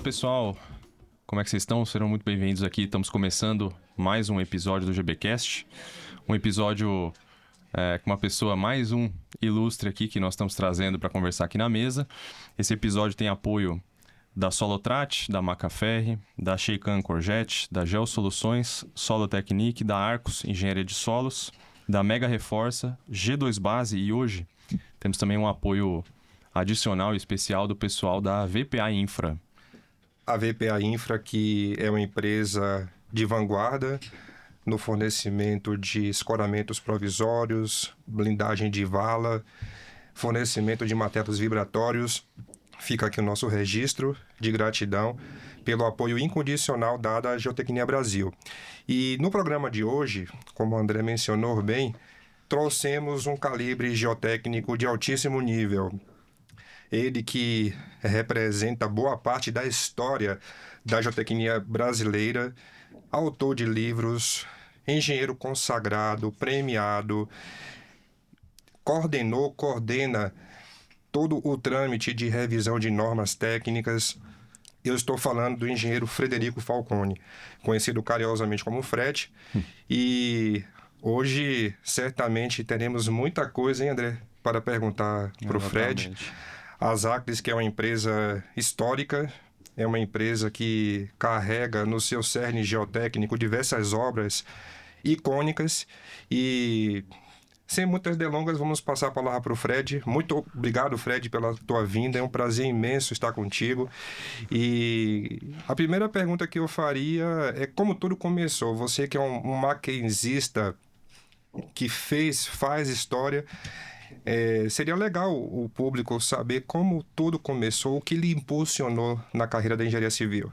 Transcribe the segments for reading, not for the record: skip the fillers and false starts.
pessoal, como é que vocês estão? Serão muito bem-vindos aqui. Estamos começando mais um episódio do GBcast. Um episódio com uma pessoa mais ilustre aqui que nós estamos trazendo para conversar aqui na mesa. Esse episódio tem apoio da Solotrat, da Macaferri, da Sheikan Courgette, da Geo Soluções, Solotecnic, da Arcos Engenharia de Solos, da Mega Reforça, G2 Base e hoje temos também um apoio adicional e especial do pessoal da VPA Infra. A VPA Infra, que é uma empresa de vanguarda no fornecimento de escoramentos provisórios, blindagem de vala, fornecimento de martelos vibratórios. Fica aqui o nosso registro de gratidão pelo apoio incondicional dado à Geotecnia Brasil. E no programa de hoje, como o André mencionou bem, trouxemos um calibre geotécnico de altíssimo nível. Ele que representa boa parte da história da geotecnia brasileira, autor de livros, engenheiro consagrado, premiado, coordena todo o trâmite de revisão de normas técnicas. Eu estou falando do engenheiro Frederico Falcone, conhecido carinhosamente como Fred. E hoje, certamente, teremos muita coisa, hein, André, para perguntar para o Fred. A Zaclis, que é uma empresa histórica, é uma empresa que carrega no seu cerne geotécnico diversas obras icônicas. E sem muitas delongas, vamos passar a palavra para o Fred. Muito obrigado, Fred, pela tua vinda. É um prazer imenso estar contigo. E a primeira pergunta que eu faria é como tudo começou. Você que é um mackenzista que faz história, seria legal o público saber como tudo começou, o que lhe impulsionou na carreira da engenharia civil.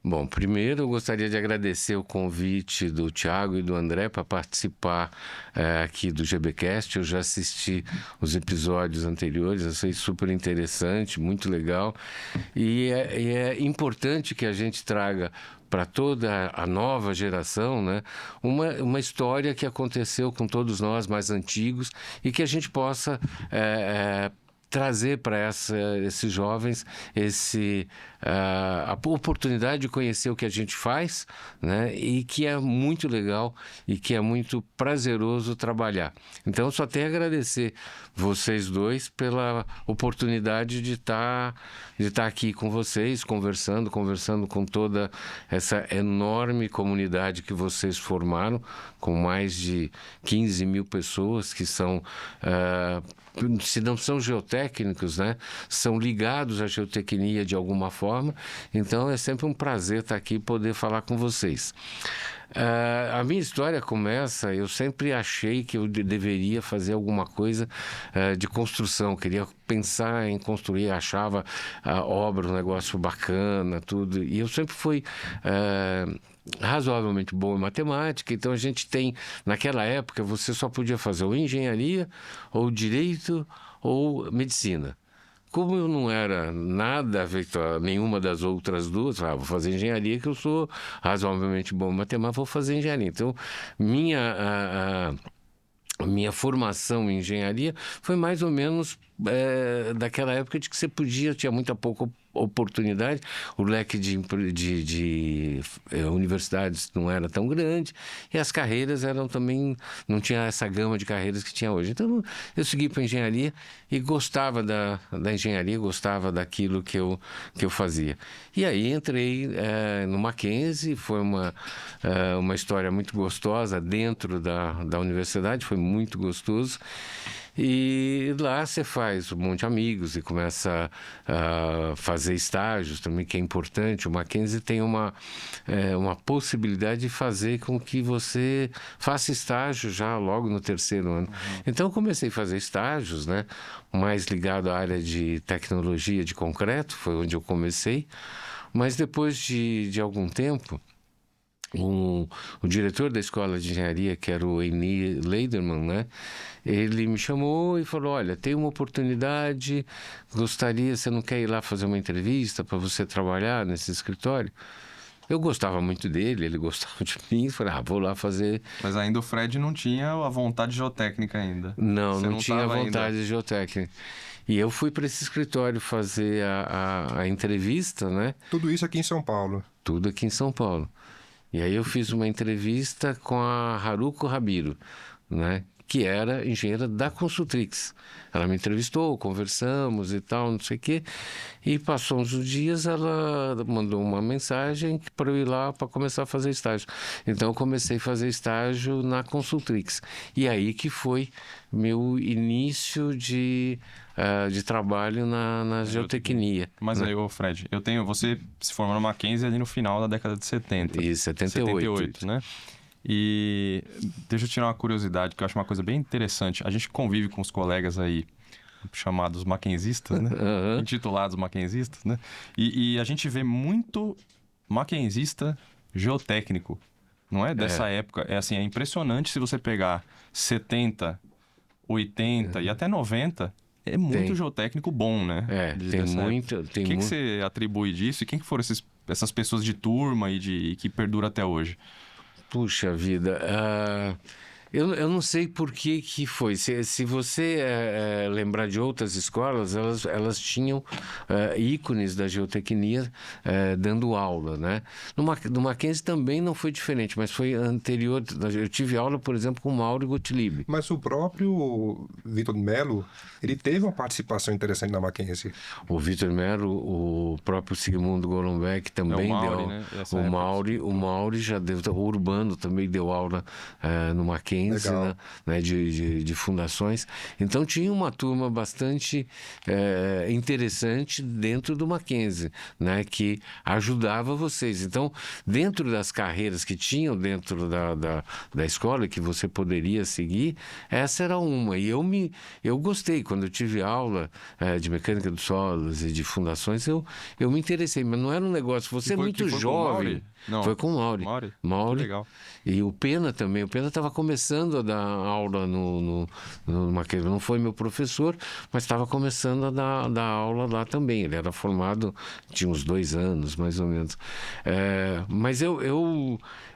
Bom, primeiro eu gostaria de agradecer o convite do Thiago e do André para participar aqui do GBcast. Eu já assisti os episódios anteriores, achei super interessante, muito legal. E é importante que a gente traga para toda a nova geração, né, uma história que aconteceu com todos nós mais antigos e que a gente possa trazer para esses jovens a oportunidade de conhecer o que a gente faz, né? E que é muito legal e que é muito prazeroso trabalhar. Então, só tenho a agradecer vocês dois pela oportunidade de estar aqui com vocês, conversando com toda essa enorme comunidade que vocês formaram, com mais de 15 mil pessoas que são... se não são geotécnicos, né, são ligados à geotecnia de alguma forma. Então é sempre um prazer estar aqui e poder falar com vocês. A minha história começa, eu sempre achei que eu deveria fazer alguma coisa de construção, queria pensar em construir, achava a obra um negócio bacana, tudo, e eu sempre fui razoavelmente bom em matemática. Então a gente tem, naquela época você só podia fazer ou engenharia, ou direito, ou medicina. Como eu não era nada feito a nenhuma das outras duas, vou fazer engenharia, que eu sou razoavelmente bom em matemática, vou fazer engenharia. Então minha formação em engenharia foi mais ou menos daquela época de que você tinha muita pouca oportunidade, o leque de universidades não era tão grande e as carreiras eram também, não tinha essa gama de carreiras que tinha hoje. Então eu segui para engenharia e gostava da engenharia, gostava daquilo que eu fazia. E aí entrei no Mackenzie, foi uma história muito gostosa dentro da universidade, foi muito gostoso. E lá você faz um monte de amigos e começa a fazer estágios também, que é importante. O Mackenzie tem uma possibilidade de fazer com que você faça estágio já logo no terceiro ano. Então eu comecei a fazer estágios, né, mais ligado à área de tecnologia de concreto, foi onde eu comecei. Mas depois de algum tempo, o diretor da escola de engenharia, que era o Eni Leiderman, né? Ele me chamou e falou: olha, tem uma oportunidade, você não quer ir lá fazer uma entrevista para você trabalhar nesse escritório? Eu gostava muito dele, ele gostava de mim, falei, vou lá fazer. Mas ainda o Fred não tinha a vontade geotécnica ainda. Não, Você não tinha tava vontade ainda. de geotécnica. E eu fui para esse escritório fazer a entrevista, né? Tudo isso aqui em São Paulo. Tudo aqui em São Paulo. E aí eu fiz uma entrevista com a Haruko Rabiro, né? Que era engenheira da Consultrix. Ela me entrevistou, conversamos e tal, não sei o quê. E passou uns dias, ela mandou uma mensagem para eu ir lá para começar a fazer estágio. Então eu comecei a fazer estágio na Consultrix. E aí que foi meu início de trabalho na geotecnia. Mas né? aí, ô Fred, você se formou no Mackenzie ali no final da década de 70. Isso, 78. Né? E deixa eu tirar uma curiosidade, que eu acho uma coisa bem interessante. A gente convive com os colegas aí, chamados mackenzistas, né? Aham. Intitulados mackenzistas, né? E a gente vê muito mackenzista geotécnico, não é? Dessa época. É assim, é impressionante se você pegar 70, 80 e até 90, é muito Tem. geotécnico bom, né? Tem Dessa muito. época. Tem O que muito. você atribui disso e quem que foram essas pessoas de turma e que perdura até hoje? Puxa vida, eu não sei por que foi. Se você lembrar de outras escolas, elas tinham ícones da geotecnia dando aula, né? No Mackenzie também não foi diferente, mas foi anterior. Eu tive aula, por exemplo, com o Mauro Gottlieb. Mas o próprio Vitor Melo, ele teve uma participação interessante na Mackenzie. O Vitor Melo, o próprio Sigmundo Golombek também Mauri, deu. né? Essa O época. Mauri já deu. O Urbano também deu aula no Mackenzie, Legal. né, de fundações. Então tinha uma turma bastante interessante dentro do Mackenzie, né, que ajudava vocês. Então, dentro das carreiras que tinham dentro da escola que você poderia seguir, essa era uma. E eu gostei. Quando eu tive aula de mecânica dos solos e de fundações, eu me interessei. Mas não era um negócio. Você é muito Que foi com o jovem. Mauri? Não. Foi com o Mauri. Que legal. E o Pena também. O Pena estava começando a dar aula no Mackenzie. Não foi meu professor, mas estava começando a dar aula lá também. Ele era formado, tinha uns 2 anos, mais ou menos. Mas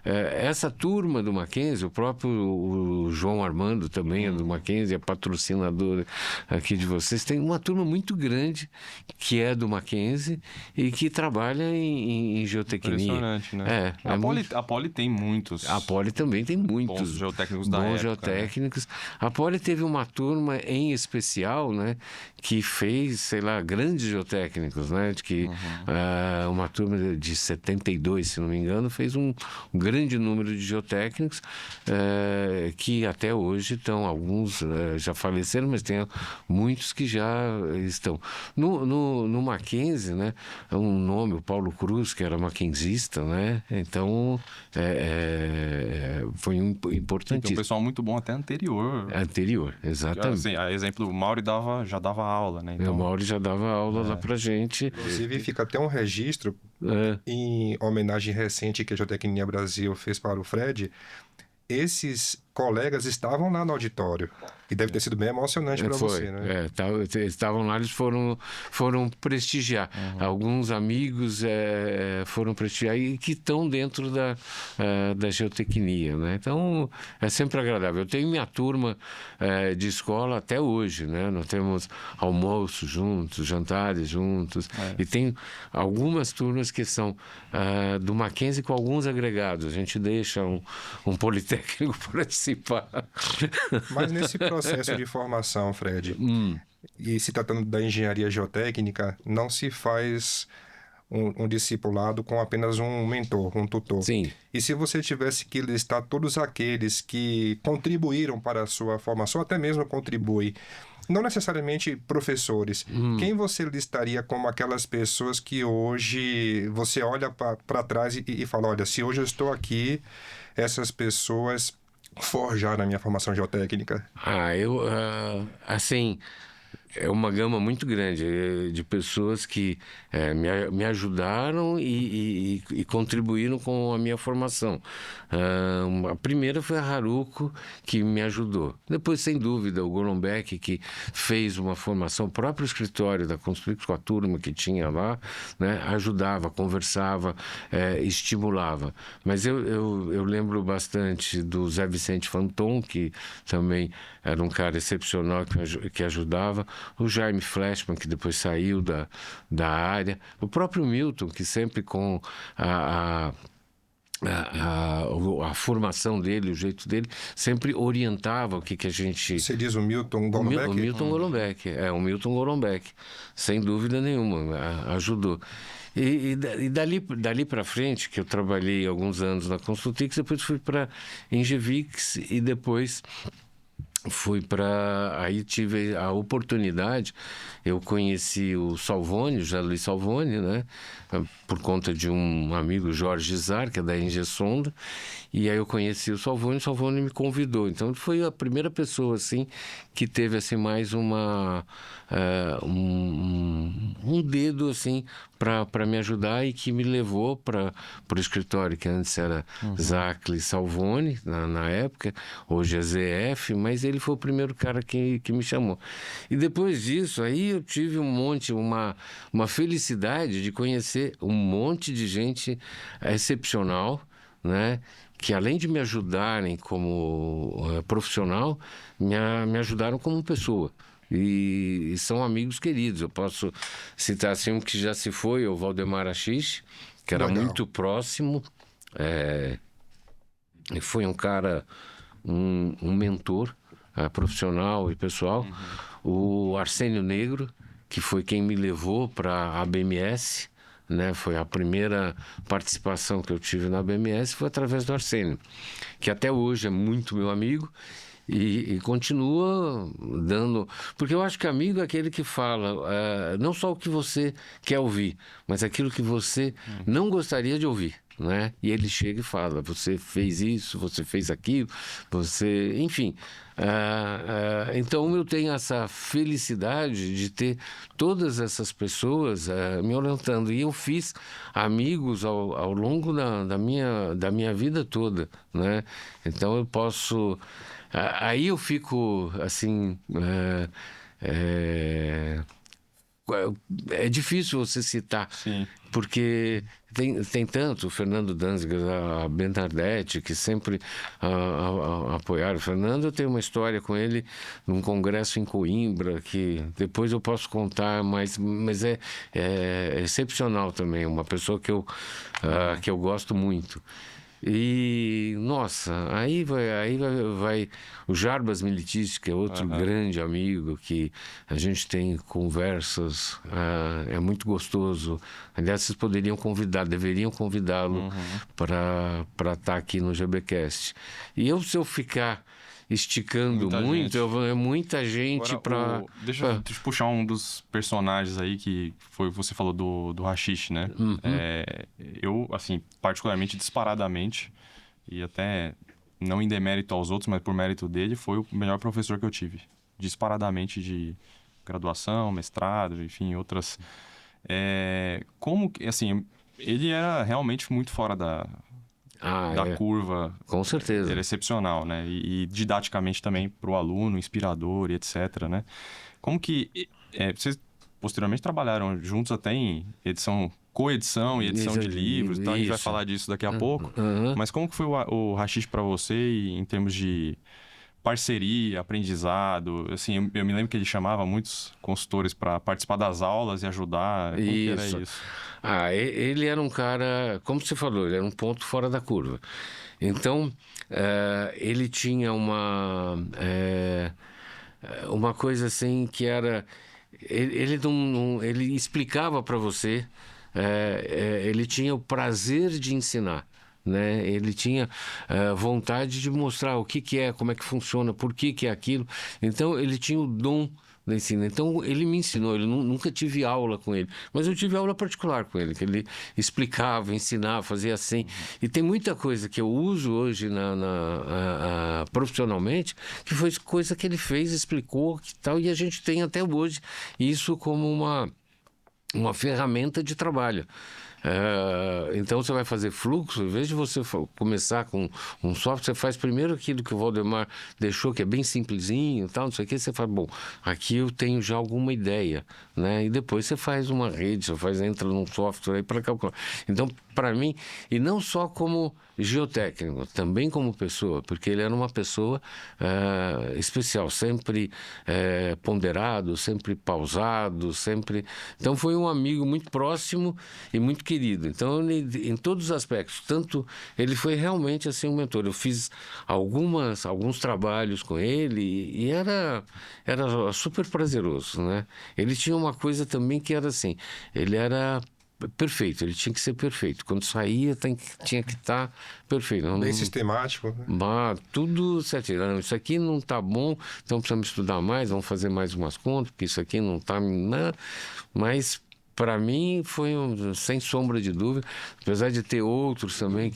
essa turma do Mackenzie, o próprio o João Armando também é do Mackenzie, é patrocinador aqui de vocês. Tem uma turma muito grande que é do Mackenzie e que trabalha em geotecnia. Impressionante, né? A Poli tem muitos. A Poli também tem muitos bons geotécnicos da época, geotécnicos. Né? A Poli teve uma turma em especial, né, que fez, sei lá, grandes geotécnicos, né, de que uma turma de 72, se não me engano, fez um grande número de geotécnicos que até hoje estão, alguns já faleceram, mas tem muitos que já estão. No Mackenzie, né, um nome, o Paulo Cruz, que era mackenzista, né, então foi importantíssimo. Tem um pessoal muito bom até anterior. Anterior, exatamente. Assim, a exemplo, o Mauri já dava aula, né? Então, O Mauri já dava aula lá pra gente. Inclusive, fica até um registro em homenagem recente que a Geotecnia Brasil fez para o Fred. Esses colegas estavam lá no auditório. E deve ter sido bem emocionante para você, né? Estavam lá, eles foram prestigiar. Alguns amigos foram prestigiar e que estão dentro da geotecnia, né? Então, é sempre agradável. Eu tenho minha turma de escola até hoje, né? Nós temos almoço juntos, jantares juntos. E tem algumas turmas que são do Mackenzie com alguns agregados. A gente deixa um politécnico participar. Mas nesse processo de formação, Fred, e se tratando da engenharia geotécnica, não se faz um discipulado com apenas um mentor, um tutor. Sim. E se você tivesse que listar todos aqueles que contribuíram para a sua formação, até mesmo contribui, não necessariamente professores, quem você listaria como aquelas pessoas que hoje você olha para trás e fala, olha, se hoje eu estou aqui, essas pessoas forjaram a minha formação geotécnica? Assim, É uma gama muito grande de pessoas que me ajudaram e contribuíram com a minha formação. A primeira foi a Haruko, que me ajudou. Depois, sem dúvida, o Golombek, que fez uma formação, o próprio escritório da Construix, com a turma que tinha lá, né, ajudava, conversava, estimulava. Mas eu lembro bastante do Zé Vicente Fanton, que também era um cara excepcional que ajudava. O Jaime Fleshman, que depois saiu da área, o próprio Milton, que sempre com a formação dele, o jeito dele, sempre orientava o que a gente... Você diz o Milton Golombek? O Milton Golombek, o Milton Golombek, sem dúvida nenhuma, ajudou. E dali para frente, que eu trabalhei alguns anos na Construtix, depois fui para Engevix e depois... Aí tive a oportunidade, eu conheci o Salvoni, o José Luiz Salvoni, né? Por conta de um amigo, Jorge Zar, que é da Engesonda, e aí eu conheci o Salvoni me convidou. Então foi a primeira pessoa, assim, que teve, assim, mais um dedo, assim, para me ajudar e que me levou para o escritório, que antes era Zacli Salvoni, na época, hoje é ZF, mas ele foi o primeiro cara que me chamou. E depois disso, aí eu tive uma felicidade de conhecer um monte de gente excepcional, né? Que além de me ajudarem como profissional, me ajudaram como pessoa. E são amigos queridos. Eu posso citar assim um que já se foi, o Valdemar Achiche, que era Legal. muito próximo. E foi um cara, um mentor profissional e pessoal. O Arsênio Negro, que foi quem me levou para a BMS, né? Foi a primeira participação que eu tive na BMS, foi através do Arsênio, que até hoje é muito meu amigo e continua dando... Porque eu acho que amigo é aquele que fala não só o que você quer ouvir, mas aquilo que você não gostaria de ouvir, né? E ele chega e fala, você fez isso, você fez aquilo, você... Enfim, então eu tenho essa felicidade de ter todas essas pessoas me orientando. E eu fiz amigos ao longo da minha vida toda, né? Então eu posso... Aí eu fico, assim... É difícil você citar, Sim. porque tem tanto o Fernando Danziger, a Bernadette, que sempre apoiaram o Fernando. Eu tenho uma história com ele num congresso em Coimbra, que depois eu posso contar, mas é excepcional também, uma pessoa que eu gosto muito. E, nossa, aí vai o Jarbas Militis, que é outro grande amigo, que a gente tem conversas, é muito gostoso. Aliás, vocês deveriam convidá-lo para estar aqui no GBcast. E se eu ficar esticando é muita gente para... Deixa eu puxar um dos personagens aí que você falou do Hashish, né? Eu, assim, particularmente, disparadamente, e até não em demérito aos outros, mas por mérito dele, foi o melhor professor que eu tive. Disparadamente de graduação, mestrado, enfim, outras... como que, assim, ele era realmente muito fora da curva. Com certeza. Ele é excepcional, né? E didaticamente também para o aluno, inspirador e etc, né? Como que... vocês posteriormente trabalharam juntos até em coedição e edição de livros, então a gente vai falar disso daqui a pouco. Mas como que foi o Hashish para você em termos de parceria, aprendizado? Assim, eu me lembro que ele chamava muitos consultores para participar das aulas e ajudar. Como que era isso? Ele era um cara, como você falou, ele era um ponto fora da curva. Então, ele tinha uma coisa assim que era... Ele explicava para você, ele tinha o prazer de ensinar, né? Ele tinha vontade de mostrar o que é, como é que funciona, por que é aquilo. Então, ele tinha o dom da ensino. Então, ele me ensinou, nunca tive aula com ele, mas eu tive aula particular com ele, que ele explicava, ensinava, fazia assim. E tem muita coisa que eu uso hoje profissionalmente, que foi coisa que ele fez, explicou e tal, e a gente tem até hoje isso como uma ferramenta de trabalho. Então você vai fazer fluxo, em vez de você começar com um software, você faz primeiro aquilo que o Valdemar deixou, que é bem simplesinho, tal, não sei o que, você fala, bom, aqui eu tenho já alguma ideia, né? E depois você faz uma rede, entra num software aí para calcular. Então, para mim, e não só como geotécnico, também como pessoa, porque ele era uma pessoa especial, sempre ponderado, sempre pausado, sempre... Então foi um amigo muito próximo e muito querido. Então, em todos os aspectos, tanto ele foi realmente assim um mentor. Eu fiz alguns trabalhos com ele e era super prazeroso, né? Ele tinha uma coisa também que era assim, ele era perfeito, ele tinha que ser perfeito. Quando saía, tinha que estar perfeito. Bem sistemático, né? Tudo certinho. Não, isso aqui não está bom, então precisamos estudar mais, vamos fazer mais umas contas, porque isso aqui não está... Mas, para mim, foi sem sombra de dúvida, apesar de ter outros também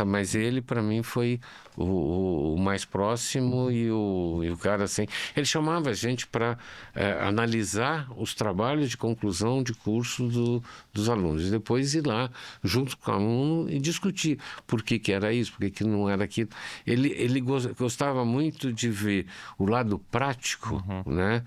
mas ele, para mim, foi o mais próximo e o cara assim... Ele chamava a gente para analisar os trabalhos de conclusão de curso dos alunos e depois ir lá, junto com o aluno, e discutir por que era isso, por que não era aquilo. Ele gostava muito de ver o lado prático, né?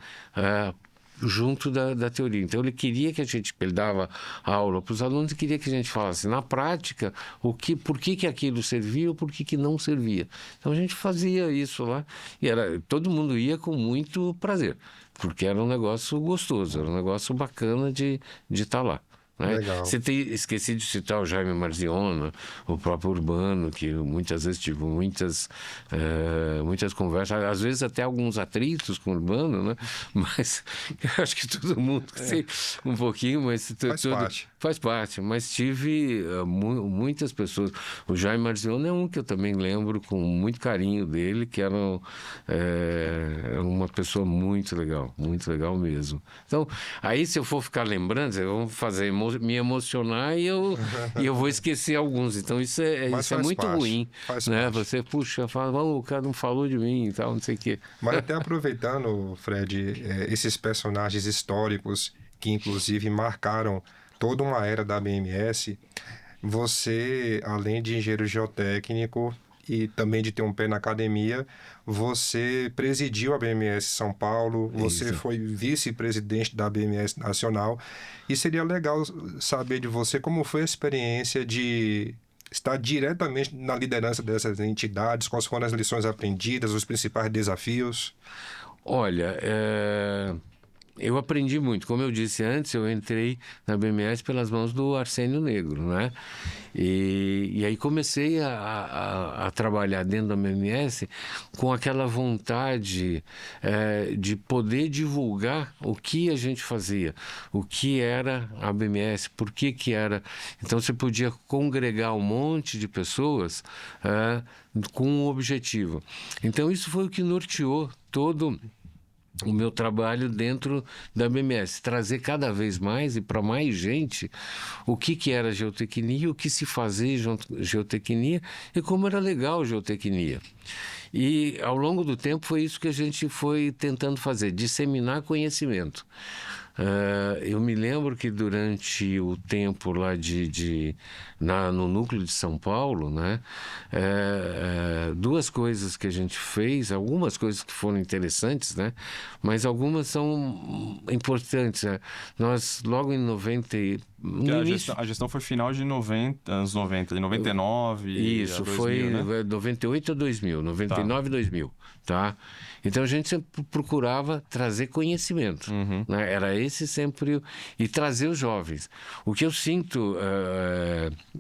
Junto da teoria. Então ele queria que ele dava aula para os alunos e queria que a gente falasse na prática por que aquilo servia ou por que não servia. Então a gente fazia isso lá e todo mundo ia com muito prazer, porque era um negócio gostoso, era um negócio bacana de estar lá. Né? Legal. Esqueci de citar o Jaime Marziona, o próprio Urbano, que muitas vezes tive muitas conversas, às vezes até alguns atritos com o Urbano, né? Mas eu acho que todo mundo tem um pouquinho, mas faz parte. Mas tive muitas pessoas. O Jaime Marziona é um que eu também lembro com muito carinho dele, que era uma pessoa muito legal mesmo. Então, aí se eu for ficar lembrando, eu vou me emocionar e eu vou esquecer alguns. Então isso é muito parte, ruim, né? Parte. Você fala, o cara não falou de mim e tal, não sei o quê. Mas até aproveitando, Fred, esses personagens históricos que inclusive marcaram toda uma era da BMS, você, além de engenheiro geotécnico e também de ter um pé na academia, você presidiu a BMS São Paulo, você foi vice-presidente da BMS Nacional, e seria legal saber de você como foi a experiência de estar diretamente na liderança dessas entidades, quais foram as lições aprendidas, os principais desafios. Olha, eu aprendi muito. Como eu disse antes, eu entrei na BMS pelas mãos do Arsênio Negro, né? E aí comecei a trabalhar dentro da BMS com aquela vontade de poder divulgar o que a gente fazia, o que era a BMS, por que era. Então você podia congregar um monte de pessoas com um objetivo. Então isso foi o que norteou todo o meu trabalho dentro da BMS, trazer cada vez mais e para mais gente o que era geotecnia, o que se fazia geotecnia e como era legal geotecnia. E ao longo do tempo foi isso que a gente foi tentando fazer, disseminar conhecimento. Eu me lembro que durante o tempo lá no núcleo de São Paulo, né, duas coisas que a gente fez, algumas coisas que foram interessantes, né, mas algumas são importantes. Nós, logo em 90... A gestão foi final de anos 90, de 99 Isso, 2000, foi né? 98 a 2000, 99 e 2000, tá? Então a gente sempre procurava trazer conhecimento, né? Era esse sempre... E trazer os jovens. O que eu sinto,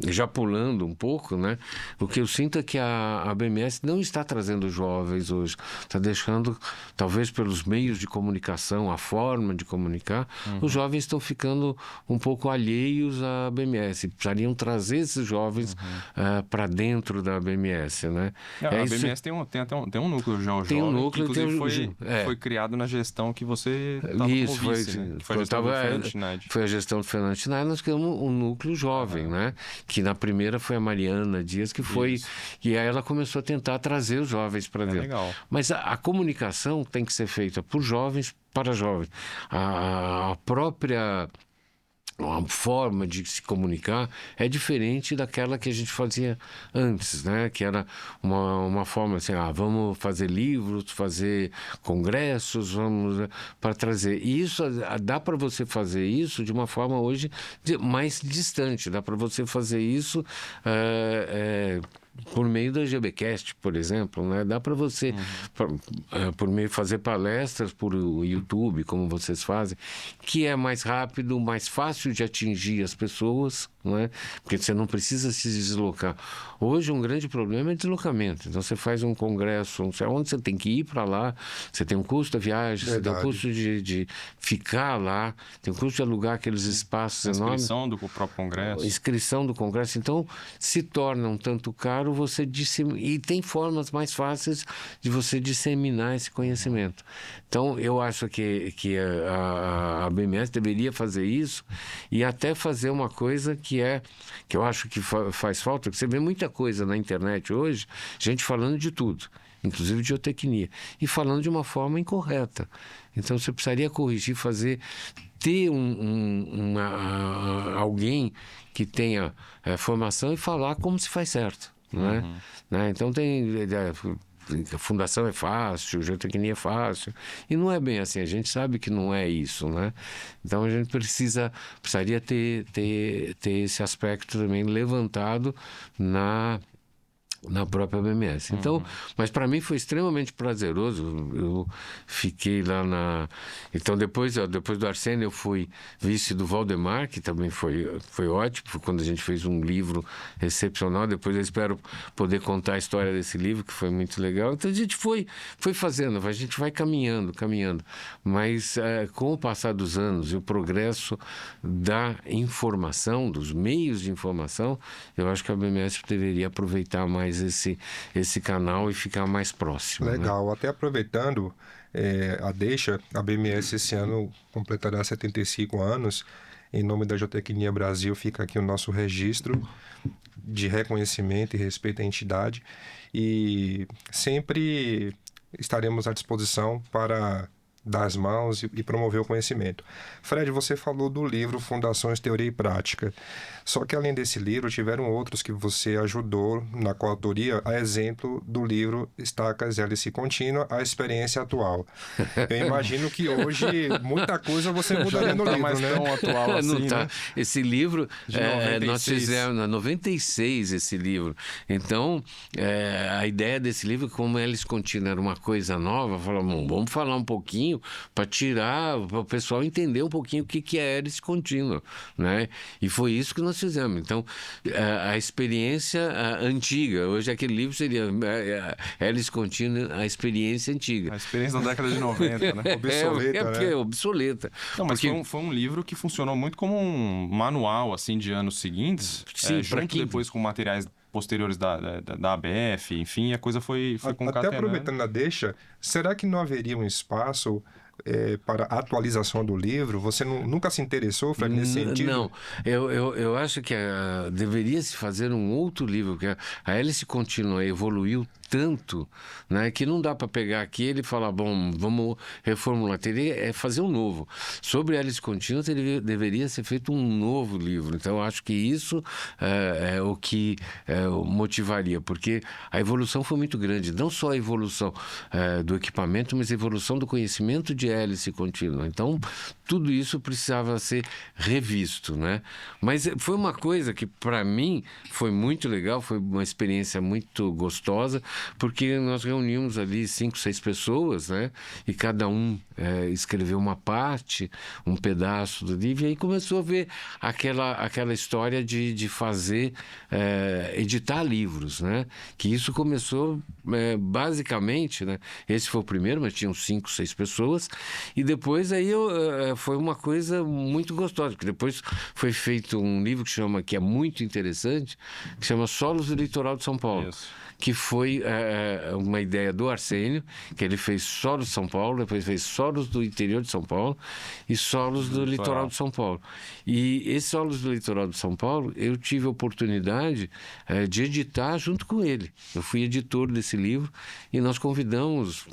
já pulando um pouco, né? O que eu sinto é que a BMS não está trazendo jovens hoje. Está deixando, talvez pelos meios de comunicação, a forma de comunicar, os jovens estão ficando um pouco alheios alheios à BMS, precisariam trazer esses jovens para dentro da BMS, né? A BMS tem um núcleo já jovem, núcleo, que inclusive foi criado na gestão que você estava como vice, né? Foi a gestão do Fernando Schneider. Foi a gestão do Fernando Schneider, nós criamos um núcleo jovem, né? Que na primeira foi a Mariana Dias, que foi... Isso. E aí ela começou a tentar trazer os jovens para dentro. Legal. Mas a comunicação tem que ser feita por jovens para jovens. A própria forma de se comunicar é diferente daquela que a gente fazia antes, né? Que era uma forma assim, vamos fazer livros, fazer congressos, vamos para trazer. E isso dá para você fazer isso de uma forma hoje mais distante. Dá para você fazer isso por meio da GBcast, por exemplo, né? Dá para você, por meio de fazer palestras por YouTube, como vocês fazem, que é mais rápido, mais fácil de atingir as pessoas, né? Porque você não precisa se deslocar. Hoje um grande problema é deslocamento. Então você faz um congresso, não sei onde, você tem que ir para lá, você tem um custo da viagem, você tem um custo de ficar lá, tem um custo de alugar aqueles espaços enormes. Inscrição do próprio congresso. Inscrição do congresso. Então se torna um tanto caro você e tem formas mais fáceis de você disseminar esse conhecimento. Então eu acho que a BMS deveria fazer isso e até fazer uma coisa que eu acho que faz falta, que você vê muita coisa na internet hoje, gente falando de tudo, inclusive de geotecnia, e falando de uma forma incorreta. Então você precisaria corrigir, ter alguém que tenha formação e falar como se faz certo. Né? Então a fundação é fácil, geotecnia é fácil, e não é bem assim, a gente sabe que não é isso, né? Então a gente precisaria ter esse aspecto também levantado na própria BMS. Então, mas para mim foi extremamente prazeroso. Eu fiquei lá Então, depois do Arsênio, eu fui vice do Valdemar, que também foi ótimo. Foi quando a gente fez um livro excepcional. Depois eu espero poder contar a história desse livro, que foi muito legal. Então, a gente foi fazendo, a gente vai caminhando. Mas, com o passar dos anos e o progresso da informação, dos meios de informação, eu acho que a BMS deveria aproveitar mais esse canal e ficar mais próximo. Legal. Né? Até aproveitando a BMS esse ano completará 75 anos. Em nome da Geotecnia Brasil fica aqui o nosso registro de reconhecimento e respeito à entidade e sempre estaremos à disposição para dar as mãos e promover o conhecimento. Fred, você falou do livro Fundações, Teoria e Prática. Só que além desse livro, tiveram outros que você ajudou na coautoria, a exemplo do livro Estacas Hélice Contínua, a experiência atual. Eu imagino que hoje muita coisa você mudaria no livro, mais né? Tão atual assim, não tá. né? Esse livro, De 96. nós fizemos em 96 esse livro. Então, a ideia desse livro, como Hélice Contínua era uma coisa nova, falamos, vamos falar um pouquinho para o pessoal entender um pouquinho o que é hélice contínua, né? E foi isso que nós fizemos. Então, a experiência antiga, hoje aquele livro seria hélice contínua, a experiência antiga. A experiência da década de 90, né? Obsoleta, né? É obsoleta. Não, mas porque... foi um livro que funcionou muito como um manual, assim, de anos seguintes. Sim, junto depois com materiais posteriores da ABF, enfim, a coisa foi concatenando. Até aproveitando a deixa, será que não haveria um espaço para atualização do livro? Você nunca se interessou, Fred, nesse sentido? Não, eu acho que deveria se fazer um outro livro, porque a Hélice Contínua evoluiu tanto, né, que não dá para pegar aquele e falar, bom, vamos reformular. Teria fazer um novo. Sobre a Hélice Contínua deveria ser feito um novo livro. Então, eu acho que isso é o que motivaria, porque a evolução foi muito grande. Não só a evolução do equipamento, mas a evolução do conhecimento de hélice contínua. Então, tudo isso precisava ser revisto, né? Mas foi uma coisa que, para mim, foi muito legal, foi uma experiência muito gostosa, porque nós reunimos ali 5, 6 pessoas, né? E cada um escreveu uma parte, um pedaço do livro, e aí começou a ver aquela história de fazer, editar livros, né? Que isso começou basicamente, né? Esse foi o primeiro, mas tinham 5, 6 pessoas, e depois aí foi uma coisa muito gostosa, porque depois foi feito um livro que é muito interessante, que chama Solos do Litoral de São Paulo. Isso. Que foi uma ideia do Arsênio, que ele fez solos de São Paulo, depois fez solos do interior de São Paulo e solos do litoral de São Paulo. E esses solos do litoral de São Paulo, eu tive a oportunidade de editar junto com ele. Eu fui editor desse livro e nós convidamos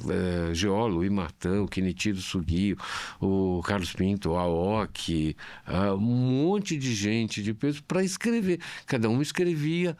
geólogo, Imatã, o Quinitido Sugio, o Carlos Pinto, o Aoki, um monte de gente de peso para escrever. Cada um escrevia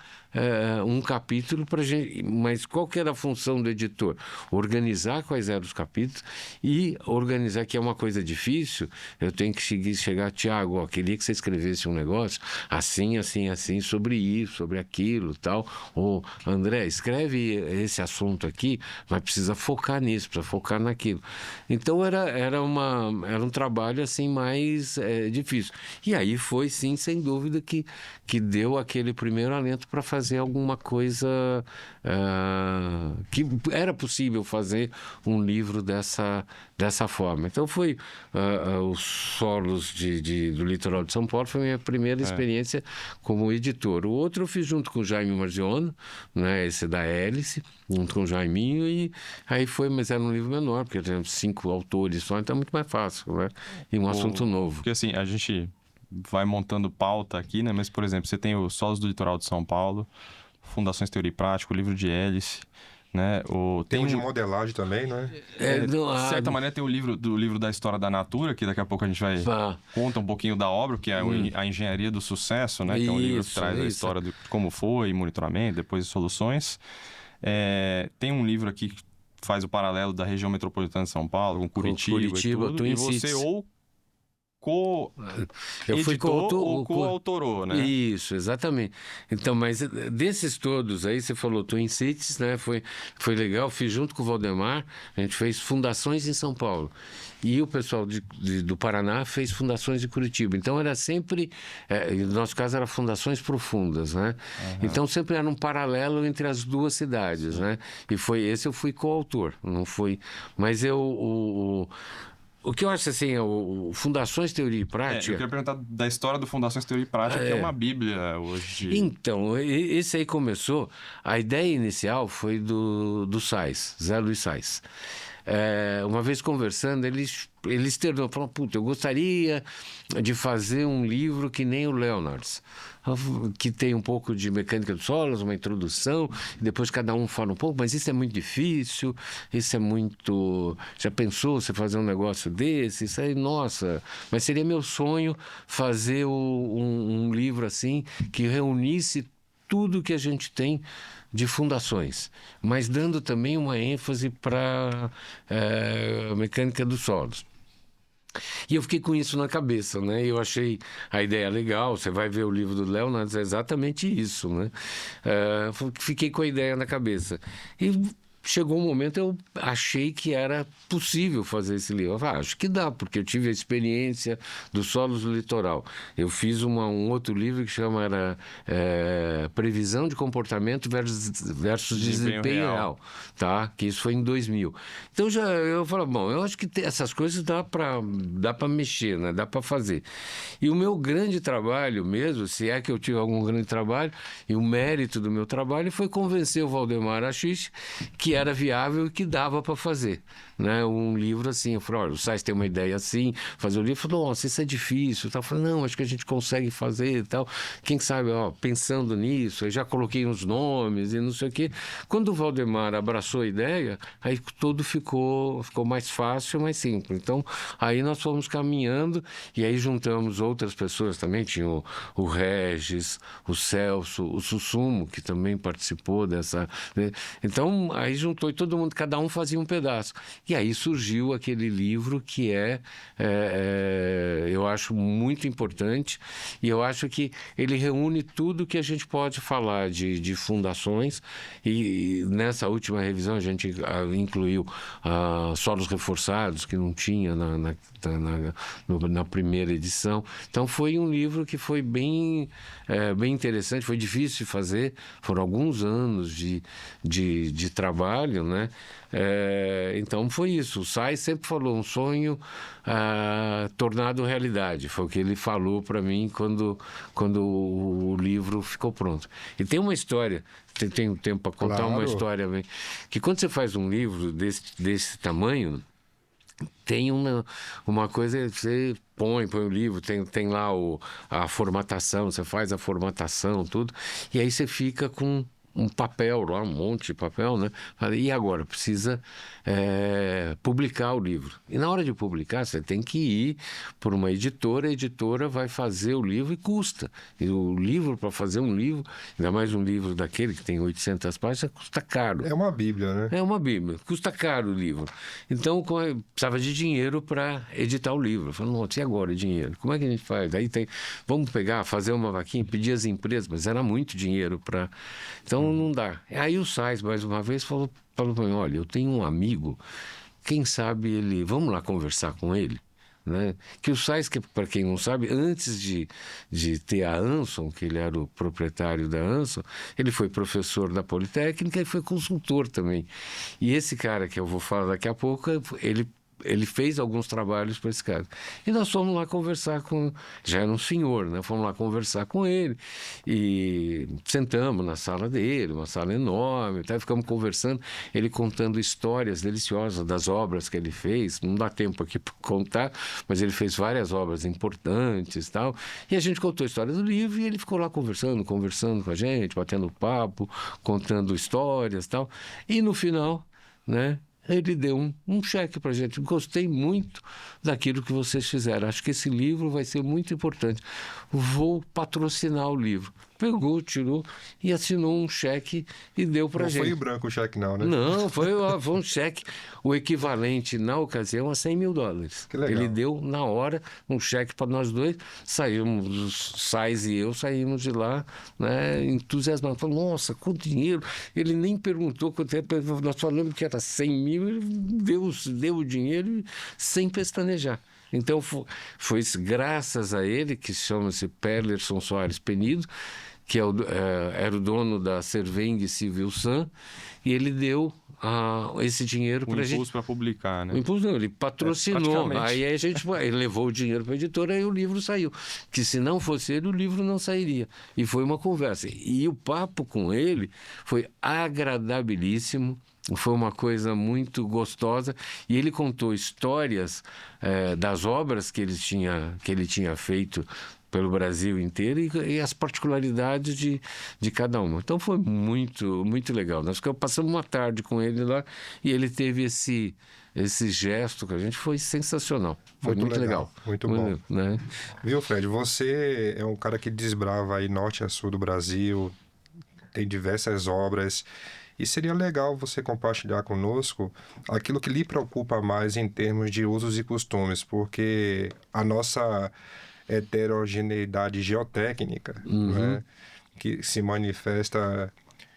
um capítulo para gente. Mas qual que era a função do editor? Organizar quais eram os capítulos e organizar, que é uma coisa difícil. Eu tenho que chegar, Tiago, queria que você escrevesse um negócio assim, assim, assim, sobre isso, sobre aquilo, tal. Ou, André, escreve esse assunto aqui, mas precisa focar nisso, precisa focar naquilo. Então era um trabalho assim mais difícil. E aí foi, sim, sem dúvida, que deu aquele primeiro alento para fazer alguma coisa que era possível fazer um livro dessa forma. Então foi os solos do litoral de São Paulo, foi a minha primeira experiência como editor. O outro eu fiz junto com o Jaime Marziano, né, esse da Hélice, junto com o Jaiminho, e aí foi, mas era um livro menor, porque temos 5 autores só, então é muito mais fácil, né? E um assunto novo. Porque assim, a gente vai montando pauta aqui, né? Mas, por exemplo, você tem os Solos do Litoral de São Paulo, Fundações Teoria e Prática, o livro de Hélice, né? Tem um de modelagem também, né? De certa maneira tem o livro da História da Natura, que daqui a pouco a gente vai conta um pouquinho da obra, que é a Engenharia do Sucesso, né? Que é um livro que traz a história de como foi, monitoramento, depois soluções. Tem um livro aqui que faz o paralelo da região metropolitana de São Paulo, com Curitiba e tudo. Twin E você Cities. Eu fui coautorou, né? Isso, exatamente. Então, mas desses todos aí, você falou Twin Cities, né? Foi legal, fiz junto com o Valdemar, a gente fez fundações em São Paulo. E o pessoal do Paraná fez fundações em Curitiba. Então, era sempre, no nosso caso, eram fundações profundas, né? Então, sempre era um paralelo entre as duas cidades, né? E esse eu fui coautor, não fui... Mas o que eu acho assim, o Fundações Teoria e Prática... eu queria perguntar da história do Fundações Teoria e Prática, que é uma bíblia hoje. Então, esse aí começou... A ideia inicial foi do Sais, Zé Luiz Sais. Uma vez conversando, eles terminaram, falaram, eu gostaria de fazer um livro que nem o Leonards, que tem um pouco de mecânica dos solos, uma introdução, depois cada um fala um pouco, mas isso é muito difícil, isso é muito... Já pensou você fazer um negócio desse? Isso aí, nossa, mas seria meu sonho fazer um livro assim, que reunisse tudo que a gente tem de fundações, mas dando também uma ênfase para a mecânica dos solos. E eu fiquei com isso na cabeça, né? Eu achei a ideia legal. Você vai ver o livro do Leonardo, é exatamente isso, né? Fiquei com a ideia na cabeça. E chegou um momento, eu achei que era possível fazer esse livro. Eu falei, acho que dá, porque eu tive a experiência dos solos do litoral. Eu fiz um outro livro que chama Previsão de Comportamento versus Desempenho Real, tá? Que isso foi em 2000. Então eu falei, bom, eu acho que essas coisas dá para mexer, né? Dá para fazer. E o meu grande trabalho mesmo, se é que eu tive algum grande trabalho, e o mérito do meu trabalho foi convencer o Valdemar Axis que era viável e que dava para fazer, né? Um livro assim. Eu falei, olha, o Sais tem uma ideia assim, fazer o livro. Falou, nossa, isso é difícil. Eu falei, não, acho que a gente consegue fazer e tal. Quem sabe, pensando nisso, eu já coloquei uns nomes e não sei o quê. Quando o Valdemar abraçou a ideia, aí tudo ficou mais fácil, mais simples. Então, aí nós fomos caminhando e aí juntamos outras pessoas também. Tinha o Regis, o Celso, o Sussumo, que também participou dessa... Né? Então, aí juntou e todo mundo, cada um fazia um pedaço. E aí surgiu aquele livro que eu acho muito importante, e eu acho que ele reúne tudo que a gente pode falar de fundações, e nessa última revisão a gente incluiu solos reforçados, que não tinha na primeira edição. Então foi um livro que foi bem interessante, foi difícil de fazer, foram alguns anos de trabalho, né? Então foi isso. O Sais sempre falou, um sonho tornado realidade. Foi o que ele falou para mim quando o livro ficou pronto. E tem uma história, tenho tempo para contar. Claro. Uma história bem, que quando você faz um livro desse tamanho, tem uma coisa, você põe o livro, tem lá a formatação, você faz a formatação, tudo, e aí você fica com um papel lá, um monte de papel, né? E agora? Precisa publicar o livro. E na hora de publicar, você tem que ir por uma editora, a editora vai fazer o livro e custa. E o livro, para fazer um livro, ainda mais um livro daquele que tem 800 páginas, custa caro. É uma bíblia, né? É uma bíblia, custa caro o livro. Então, precisava de dinheiro para editar o livro. Eu falei, nossa, e agora dinheiro? Como é que a gente faz? Aí vamos fazer uma vaquinha, pedir às empresas, mas era muito dinheiro para... Então, não dá. Aí o Sais, mais uma vez, falou para mim, olha, eu tenho um amigo, quem sabe vamos lá conversar com ele? Né? Que o Sais, para quem não sabe, antes de ter a Anson, que ele era o proprietário da Anson, ele foi professor da Politécnica e foi consultor também. E esse cara que eu vou falar daqui a pouco, ele fez alguns trabalhos para esse cara. E nós fomos lá conversar já era um senhor, né? Fomos lá conversar com ele e sentamos na sala dele, uma sala enorme, até ficamos conversando, ele contando histórias deliciosas das obras que ele fez. Não dá tempo aqui para contar, mas ele fez várias obras importantes e tal. E a gente contou a história do livro e ele ficou lá conversando com a gente, batendo papo, contando histórias e tal. E no final, né? Ele deu um cheque para a gente. Gostei muito daquilo que vocês fizeram. Acho que esse livro vai ser muito importante. Vou patrocinar o livro. Pegou, tirou e assinou um cheque e deu para a gente. Não foi em branco o cheque, não, né? Não, foi um cheque, o equivalente na ocasião a $100 mil. Que legal. Ele deu na hora um cheque para nós dois. Saímos, os Sais e eu saímos de lá, né, entusiasmados. Falamos, nossa, quanto dinheiro. Ele nem perguntou quanto tempo. Nós falamos que era 100 mil, ele deu o dinheiro sem pestanejar. Então, foi graças a ele, que chama-se Perlerson Soares Penido, que era o dono da Cerveng Civil San, e ele deu esse dinheiro para a gente. O impulso para publicar, né? O impulso não, ele patrocinou. Aí ele levou o dinheiro para a editora e o livro saiu. Que se não fosse ele, o livro não sairia. E foi uma conversa. E o papo com ele foi agradabilíssimo. Foi uma coisa muito gostosa e ele contou histórias das obras que ele tinha feito pelo Brasil inteiro e as particularidades de cada uma. Então foi muito, muito legal. Nós passamos uma tarde com ele lá e ele teve esse gesto com a gente, foi sensacional. Foi muito legal. Muito bom. Né? Viu, Fred? Você é um cara que desbrava aí norte a sul do Brasil, tem diversas obras. E seria legal você compartilhar conosco aquilo que lhe preocupa mais em termos de usos e costumes, porque a nossa heterogeneidade geotécnica, né, que se manifesta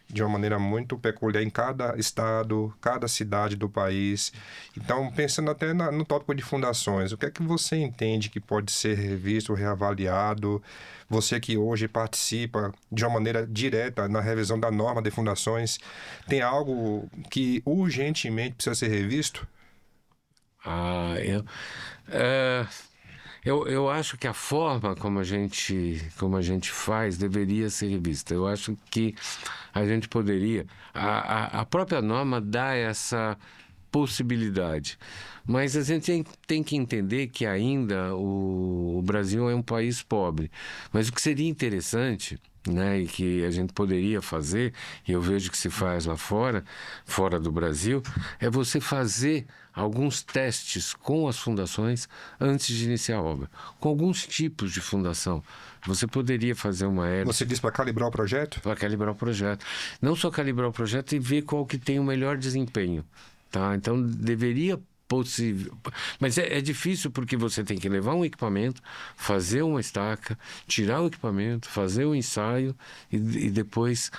de uma maneira muito peculiar em cada estado, cada cidade do país. Então, pensando até no tópico de fundações, o que é que você entende que pode ser revisto, reavaliado? Você que hoje participa de uma maneira direta na revisão da norma de fundações, tem algo que urgentemente precisa ser revisto? Eu acho que a forma como a gente faz deveria ser revista. Eu acho que a gente poderia... A própria norma dá essa possibilidade. Mas a gente tem que entender que ainda o Brasil é um país pobre. Mas o que seria interessante, né, e que a gente poderia fazer, e eu vejo que se faz lá fora do Brasil, é você fazer alguns testes com as fundações antes de iniciar a obra, com alguns tipos de fundação. Você poderia fazer uma hélice. Você diz para calibrar o projeto? Para calibrar o projeto. Não só calibrar o projeto e ver qual que tem o melhor desempenho. Tá? Então, deveria possível. Mas é difícil porque você tem que levar um equipamento, fazer uma estaca, tirar o equipamento, fazer o ensaio e depois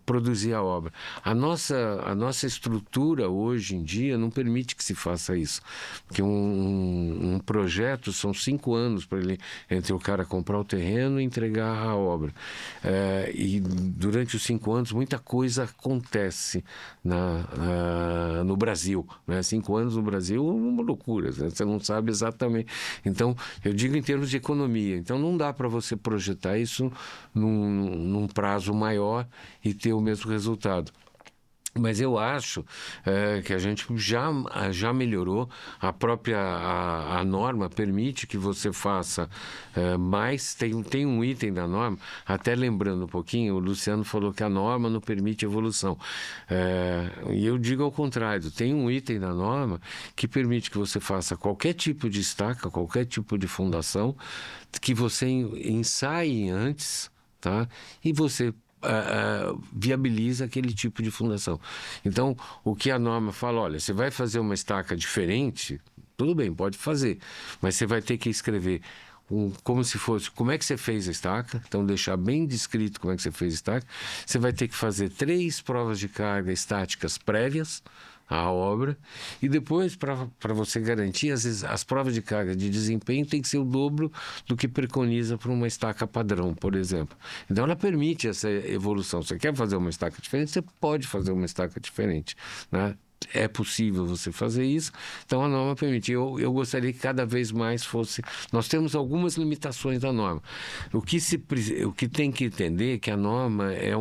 produzir a obra. A nossa estrutura hoje em dia não permite que se faça isso. Porque um projeto são 5 anos para ele, entre o cara comprar o terreno e entregar a obra. E durante os 5 anos muita coisa acontece no Brasil. Né? 5 anos no Brasil é uma loucura, né? Você não sabe exatamente. Então, eu digo em termos de economia. Então, não dá para você projetar isso num prazo maior e ter o mesmo resultado. Mas eu acho que a gente já melhorou. A própria a norma permite que você faça mais. Tem um item da norma, até lembrando um pouquinho, o Luciano falou que a norma não permite evolução. E eu digo ao contrário, tem um item da norma que permite que você faça qualquer tipo de estaca, qualquer tipo de fundação, que você ensaie antes, tá? E você viabiliza aquele tipo de fundação. Então, o que a norma fala, olha, você vai fazer uma estaca diferente, tudo bem, pode fazer, mas você vai ter que escrever como se fosse, como é que você fez a estaca, então deixar bem descrito como é que você fez a estaca. Você vai ter que fazer 3 provas de carga estáticas prévias à obra, e depois, para você garantir, às vezes, as provas de carga de desempenho tem que ser o dobro do que preconiza para uma estaca padrão, por exemplo. Então, ela permite essa evolução. Você quer fazer uma estaca diferente, você pode fazer uma estaca diferente, né? É possível você fazer isso, então a norma permite. Eu gostaria que cada vez mais fosse. Nós temos algumas limitações da norma. O que tem que entender é que a norma é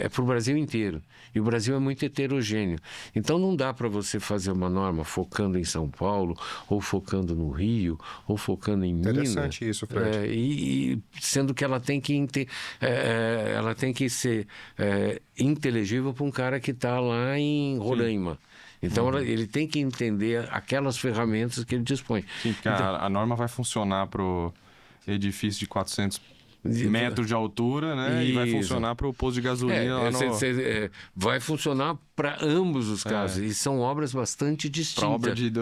para o Brasil inteiro, e o Brasil é muito heterogêneo. Então não dá para você fazer uma norma focando em São Paulo, ou focando no Rio, ou focando em Minas. Interessante isso, Fred. E sendo que ela tem que ser inteligível para um cara que está lá em Roraima. Então, ele tem que entender aquelas ferramentas que ele dispõe. Sim, porque a norma vai funcionar para o edifício de 400 metros de altura, né? Isso. E vai funcionar para o posto de gasolina lá no... vai funcionar para ambos os casos. E são obras bastante distintas. Para a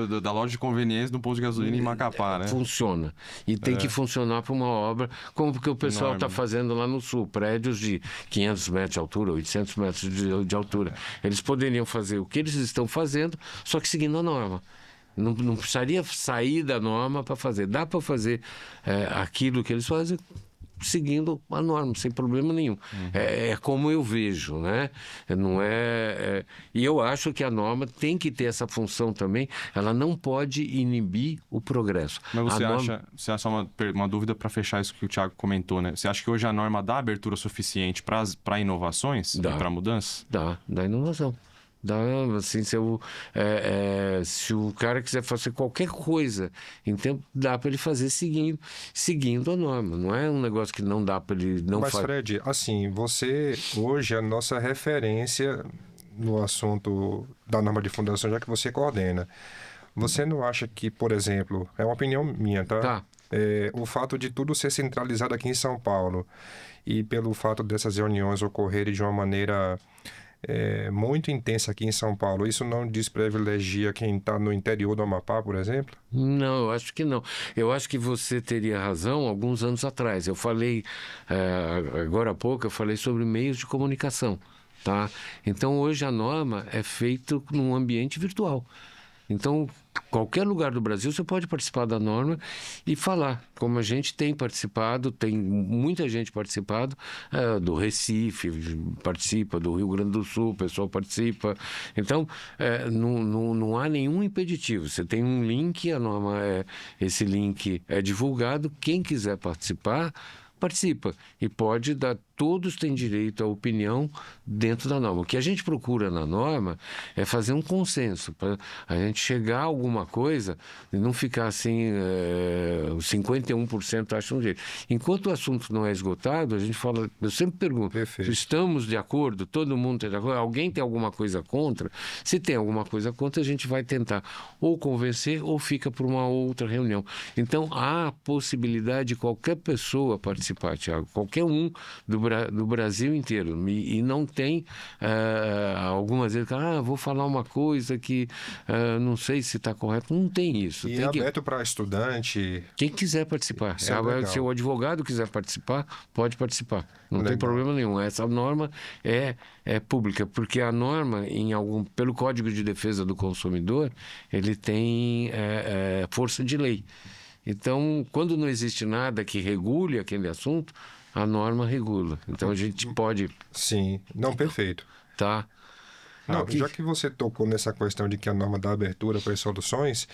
obra da loja de conveniência do posto de gasolina em Macapá, né? Funciona. E tem que funcionar para uma obra, como porque o pessoal está fazendo lá no sul, prédios de 500 metros de altura, 800 metros de altura. Eles poderiam fazer o que eles estão fazendo, só que seguindo a norma. Não precisaria sair da norma para fazer. Dá para fazer aquilo que eles fazem seguindo a norma, sem problema nenhum. É como eu vejo, né? Não e eu acho que a norma tem que ter essa função também. Ela não pode inibir o progresso. Mas você acha uma dúvida para fechar isso que o Thiago comentou, né? Você acha que hoje a norma dá abertura suficiente para inovações e para mudanças? Dá inovação. Dá, assim, se o cara quiser fazer qualquer coisa em tempo, dá para ele fazer seguindo a norma. Não é um negócio que não dá para ele não fazer. Mas, Fred, assim, você hoje é a nossa referência no assunto da norma de fundação, já que você coordena. Você não acha que, por exemplo, é uma opinião minha, tá? O fato de tudo ser centralizado aqui em São Paulo e pelo fato dessas reuniões ocorrerem de uma maneira muito intensa aqui em São Paulo, isso não desprivilegia quem está no interior do Amapá, por exemplo? Não, eu acho que não. Eu acho que você teria razão alguns anos atrás. Eu falei, agora há pouco, eu falei sobre meios de comunicação, tá? Então, hoje a norma é feita num ambiente virtual. Então, qualquer lugar do Brasil você pode participar da norma e falar, como a gente tem participado, tem muita gente participado, do Recife participa, do Rio Grande do Sul o pessoal participa. Então, não há nenhum impeditivo. Você tem um link, a norma esse link é divulgado, quem quiser participar, participa e pode todos têm direito à opinião dentro da norma. O que a gente procura na norma é fazer um consenso, para a gente chegar a alguma coisa e não ficar assim, 51% acham um jeito. Enquanto o assunto não é esgotado, a gente fala, eu sempre pergunto, Perfeito. estamos de acordo? Todo mundo está de acordo? Alguém tem alguma coisa contra? Se tem alguma coisa contra, a gente vai tentar ou convencer ou fica por uma outra reunião. Então, há a possibilidade de qualquer pessoa participar, Tiago, qualquer um do Brasil inteiro. E não tem algumas vezes, vou falar uma coisa que não sei se está correto. Não tem isso. E tem aberto para estudante. Quem quiser participar. Isso é Agora, legal. se o advogado quiser participar, pode participar. Não tem Legal. problema nenhum. Essa norma é pública, porque a norma, pelo Código de Defesa do Consumidor, ele tem força de lei. Então, quando não existe nada que regule aquele assunto, a norma regula. Então, a gente pode... Sim, não, perfeito. Tá? Não, já que você tocou nessa questão de que a norma dá abertura para as soluções,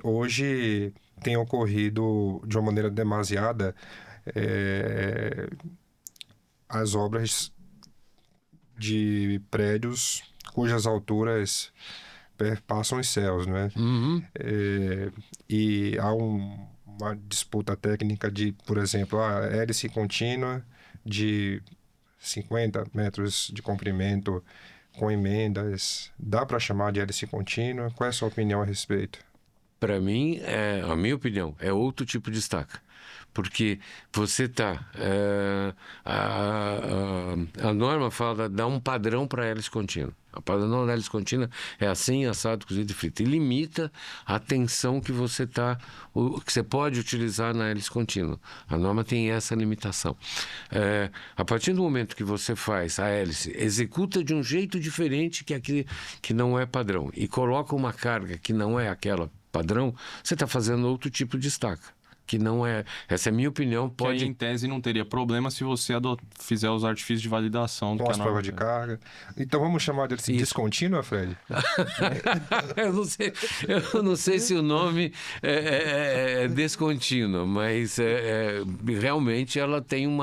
hoje tem ocorrido de uma maneira demasiada as obras de prédios cujas alturas perpassam os céus, não é? Uhum. E há uma disputa técnica de, por exemplo, a hélice contínua de 50 metros de comprimento com emendas. Dá para chamar de hélice contínua? Qual é a sua opinião a respeito? Para mim, a minha opinião, é outro tipo de estaca. Porque você está... a norma fala, dá um padrão para a hélice contínua. A padrão da hélice contínua é assim, assado, cozido e frito. E limita a tensão que você pode utilizar na hélice contínua. A norma tem essa limitação. A partir do momento que você faz a hélice, executa de um jeito diferente que não é padrão, e coloca uma carga que não é aquela padrão, você está fazendo outro tipo de estaca. Que não é... Essa é a minha opinião. Que aí, em tese, não teria problema se você fizer os artifícios de validação do Com as canal. provas de carga. Então vamos chamar de descontínua, Fred? Eu não sei se o nome é descontínuo, mas realmente ela tem um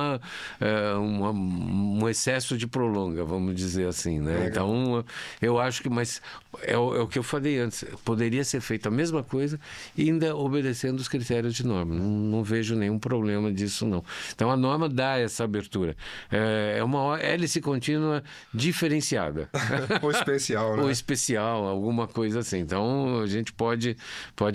excesso de prolonga, vamos dizer assim, né? Então, eu acho que... Mas é o que eu falei antes. Poderia ser feita a mesma coisa e ainda obedecendo os critérios de norma. Não vejo nenhum problema disso, não. Então, a norma dá essa abertura. É uma hélice contínua diferenciada. Ou especial, né? Ou especial, alguma coisa assim. Então, a gente pode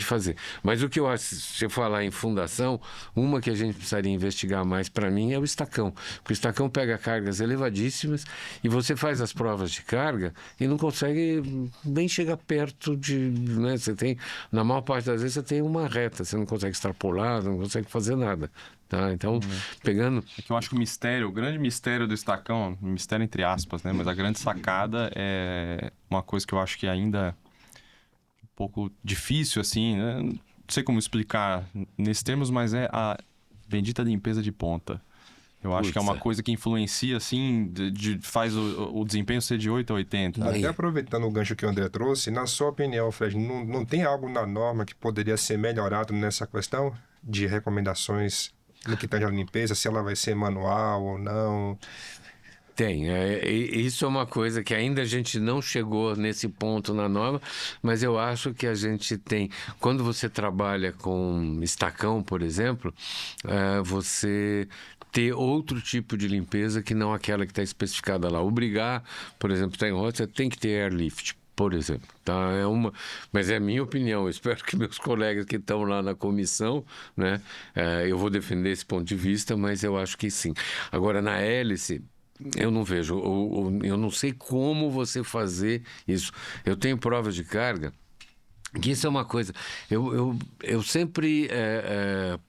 fazer. Mas o que eu acho, se eu falar em fundação, uma que a gente precisaria investigar mais, para mim, é o estacão. Porque o estacão pega cargas elevadíssimas e você faz as provas de carga e não consegue nem chegar perto de... Né? Você tem, na maior parte das vezes, você tem uma reta. Você não consegue extrapolar, não consegue fazer nada. Tá? Então, pegando... É que eu acho que o grande mistério do estacão, mistério entre aspas, né? Mas a grande sacada é uma coisa que eu acho que ainda é um pouco difícil, assim, né? Não sei como explicar nesses termos, mas é a bendita limpeza de ponta. Eu acho que é uma coisa que influencia, assim, faz o desempenho ser de 8 a 80. Até aproveitando o gancho que o André trouxe, na sua opinião, Fred, não tem algo na norma que poderia ser melhorado nessa questão de recomendações no que tange à limpeza, se ela vai ser manual ou não? Tem. Isso é uma coisa que ainda a gente não chegou nesse ponto na norma, mas eu acho que a gente tem... Quando você trabalha com estacão, por exemplo, você ter outro tipo de limpeza que não aquela que está especificada lá. Obrigar, por exemplo, você tem que ter airlift, por exemplo, tá? Mas é a minha opinião. Eu espero que meus colegas que estão lá na comissão, né, eu vou defender esse ponto de vista, mas eu acho que sim. Agora, na hélice, eu não vejo, eu não sei como você fazer isso. Eu tenho provas de carga, que isso é uma coisa... Eu sempre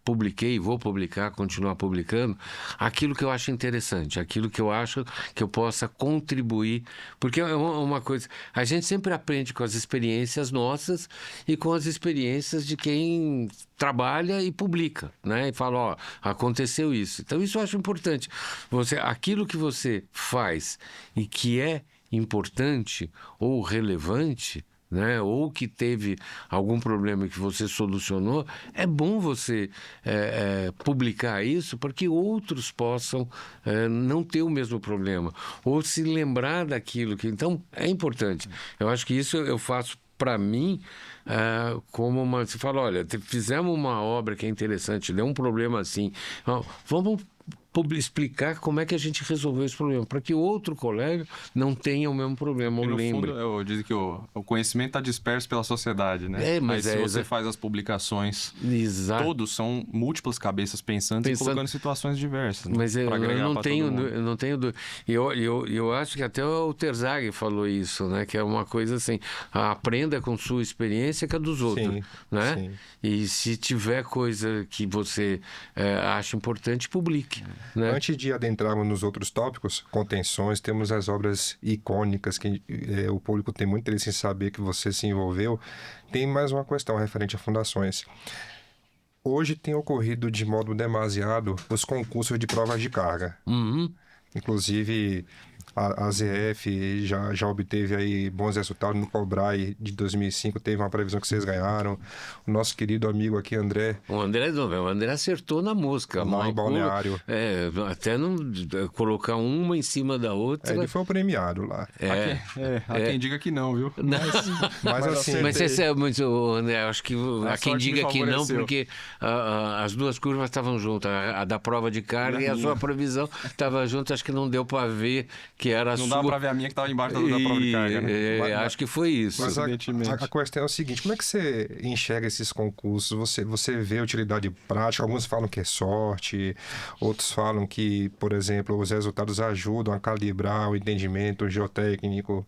publiquei, vou publicar, continuar publicando, aquilo que eu acho interessante, aquilo que eu acho que eu possa contribuir, porque é uma coisa... A gente sempre aprende com as experiências nossas e com as experiências de quem trabalha e publica, né? E fala, aconteceu isso. Então, isso eu acho importante. Aquilo que você faz e que é importante ou relevante, né? Ou que teve algum problema que você solucionou, é bom você publicar isso para que outros possam não ter o mesmo problema, ou se lembrar daquilo que... Então, é importante. Eu acho que isso eu faço para mim, como uma... Você fala, olha, fizemos uma obra que é interessante, deu um problema assim, vamos explicar como é que a gente resolveu esse problema, para que outro colega não tenha o mesmo problema, ou no lembre. fundo, eu digo que o conhecimento está disperso pela sociedade, né? Mas Aí, se você faz as publicações, Exato. todos são múltiplas cabeças pensando e colocando situações diversas. Né? Mas eu não tenho, eu não tenho dúvida. Eu acho que até o Terzaghi falou isso, né? Que é uma coisa assim, aprenda com sua experiência que é dos outros, Sim, né? sim. E se tiver coisa que você acha importante, publique. Né? Antes de adentrarmos nos outros tópicos, contenções, temos as obras icônicas que o público tem muito interesse em saber que você se envolveu. Tem mais uma questão referente a fundações. Hoje tem ocorrido de modo demasiado os concursos de provas de carga. Uhum. Inclusive, a ZF já obteve aí bons resultados no Cobrae de 2005, teve uma previsão que vocês ganharam. O nosso querido amigo aqui, André... O André acertou na música. Lá em Balneário. Até não colocar uma em cima da outra. Ele foi o premiado lá. Há quem diga que não, viu? Mas assim... Mas André, acho que há quem diga que não, favoreceu. porque as duas curvas estavam juntas. A da prova de carga e a sua previsão estava junto. Acho que não deu para ver que era a Não sua... dá pra ver a minha que tava embaixo da prova de carga, né? Acho que foi isso. Mas a questão é o seguinte, como é que você enxerga esses concursos? Você vê utilidade prática? Alguns falam que é sorte, outros falam que, por exemplo, os resultados ajudam a calibrar o entendimento geotécnico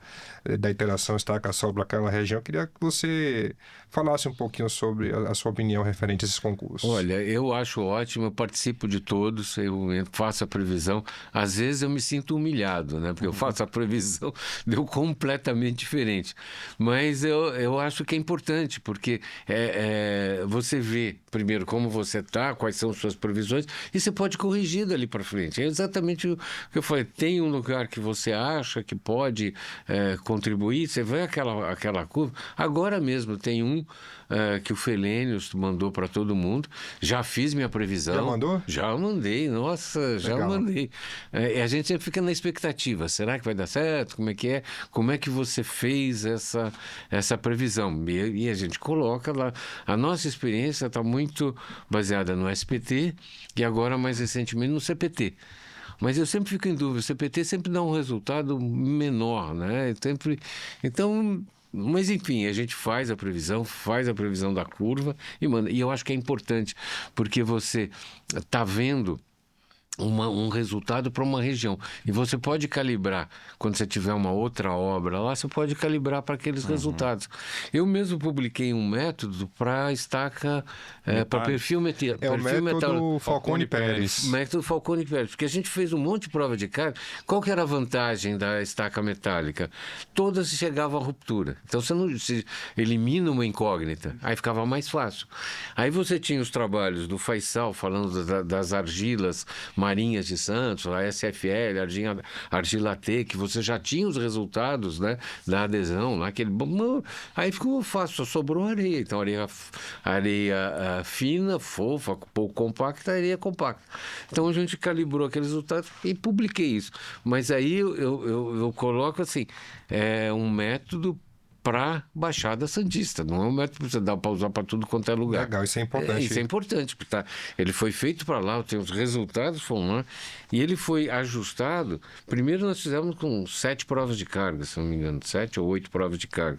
da interação estaca-sol para aquela região. Eu queria que você falasse um pouquinho sobre a sua opinião referente a esses concursos. Olha, eu acho ótimo, eu participo de todos, eu faço a previsão. Às vezes eu me sinto humilhado, né? Porque eu faço a previsão, deu completamente diferente. Mas eu acho que é importante, porque você vê, primeiro, como você está, quais são suas previsões, e você pode corrigir dali para frente. É exatamente o que eu falei. Tem um lugar que você acha que pode contribuir, você vê aquela curva. Agora mesmo tem um que o Felênios mandou para todo mundo. Já fiz minha previsão. Já mandou? Já mandei, nossa, já Legal. mandei. A gente sempre fica na expectativa. Será que vai dar certo? Como é que é? Como é que você fez essa previsão? E a gente coloca lá. A nossa experiência está muito baseada no SPT e agora, mais recentemente, no CPT. Mas eu sempre fico em dúvida. O CPT sempre dá um resultado menor, né? Então... Mas, enfim, a gente faz a previsão da curva e manda. E eu acho que é importante, porque você está vendo um resultado para uma região. E você pode calibrar, quando você tiver uma outra obra lá, você pode calibrar para aqueles resultados. Eu mesmo publiquei um método para estaca, para perfil metal. É o método Falcone Pérez. Método Falcone Pérez, porque a gente fez um monte de prova de carga. Qual que era a vantagem da estaca metálica? Todas chegavam à ruptura. Então você elimina uma incógnita, aí ficava mais fácil. Aí você tinha os trabalhos do Faisal falando das argilas marinhas de Santos, a SFL, argila T, que você já tinha os resultados, né, da adesão lá, aí ficou fácil, só sobrou areia. Então areia fina, fofa, pouco compacta, areia compacta. Então a gente calibrou aqueles resultados e publiquei isso. Mas aí eu coloco assim, um método para Baixada Santista. Não é um método que você dá para usar para tudo quanto é lugar. Legal, isso é importante. Isso é importante, porque ele foi feito para lá, tem os resultados foram lá, e ele foi ajustado. Primeiro nós fizemos com 7 provas de carga, se não me engano, 7 ou 8 provas de carga.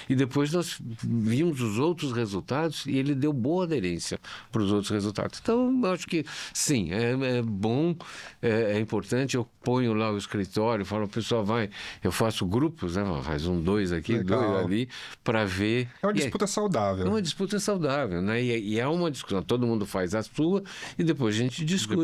E depois nós vimos os outros resultados e ele deu boa aderência para os outros resultados. Então, eu acho que sim, é bom, é importante. Eu ponho lá o escritório, falo, pessoal, eu faço grupos, né? Faz 1, 2 aqui, Legal. 2 ali, para ver. É uma disputa saudável. É uma disputa saudável, né? E é uma discussão. Todo mundo faz a sua e depois a gente discute.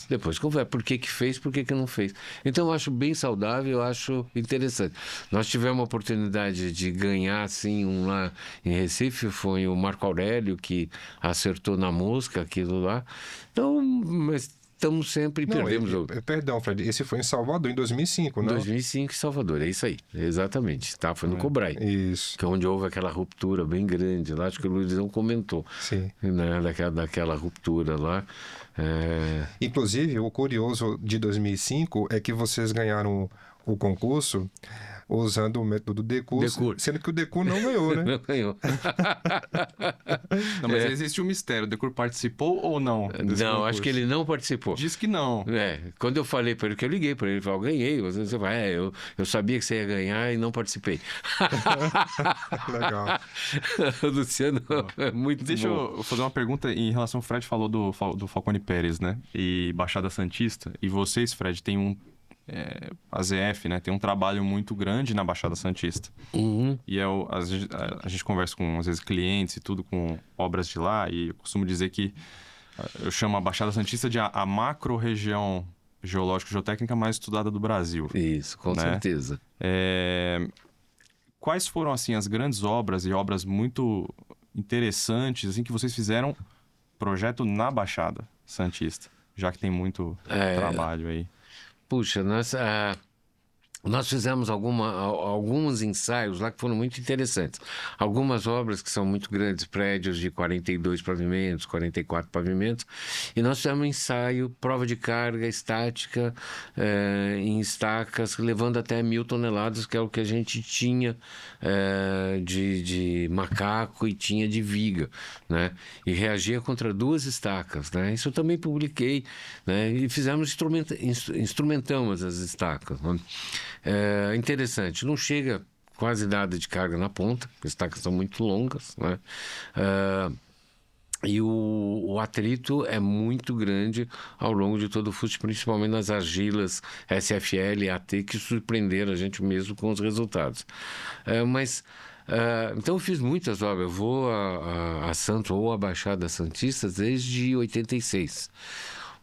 Depois conversa. Por que fez, por que não fez. Então eu acho bem saudável, eu acho interessante. Nós tivemos a oportunidade de ganhar, assim, um lá em Recife, foi o Marco Aurélio que acertou na mosca aquilo lá. Então, mas estamos sempre e perdemos outro. Perdão, Fred, esse foi em Salvador em 2005, não? 2005 em Salvador, é isso aí, exatamente, tá? Foi no Cobrai, Isso. que é onde houve aquela ruptura bem grande lá, acho que o Luizão comentou, Sim. né? Daquela ruptura lá. Inclusive, o curioso de 2005 é que vocês ganharam o concurso usando o método Decur, sendo que o Decur não ganhou, né? Não ganhou. Não, mas existe um mistério. O Decur participou ou não? desse Não, concurso? acho que ele não participou. Diz que não. Quando eu falei para ele, que eu liguei para ele, eu falei, eu ganhei. Você vai, eu sabia que você ia ganhar e não participei. Legal. O Luciano é muito Deixa bom. eu fazer uma pergunta em relação ao Fred falou do Falcone Pérez, né? E Baixada Santista. E vocês, Fred, tem a ZF, né? Tem um trabalho muito grande na Baixada Santista. Uhum. E a gente conversa com, às vezes, clientes e tudo, com obras de lá. E eu costumo dizer que eu chamo a Baixada Santista de a macro-região geológico-geotécnica mais estudada do Brasil. Isso, com né? certeza. Quais foram, assim, as grandes obras e obras muito interessantes, assim, que vocês fizeram projeto na Baixada Santista? Já que tem muito trabalho aí. Puxa, nós fizemos alguns ensaios lá que foram muito interessantes. Algumas obras que são muito grandes, prédios de 42 pavimentos, 44 pavimentos, e nós fizemos um ensaio, prova de carga estática em estacas, levando até 1.000 toneladas, que é o que a gente tinha de macaco e tinha de viga, né? E reagia contra 2 estacas, né? Isso eu também publiquei, né? E fizemos, instrumentamos as estacas, né? Interessante, não chega quase nada de carga na ponta, porque as estacas são muito longas, né? E o atrito é muito grande ao longo de todo o fuste, principalmente nas argilas SFL e AT, que surpreenderam a gente mesmo com os resultados. Então eu fiz muitas obras, eu vou a Santos ou a Baixada Santista desde 86.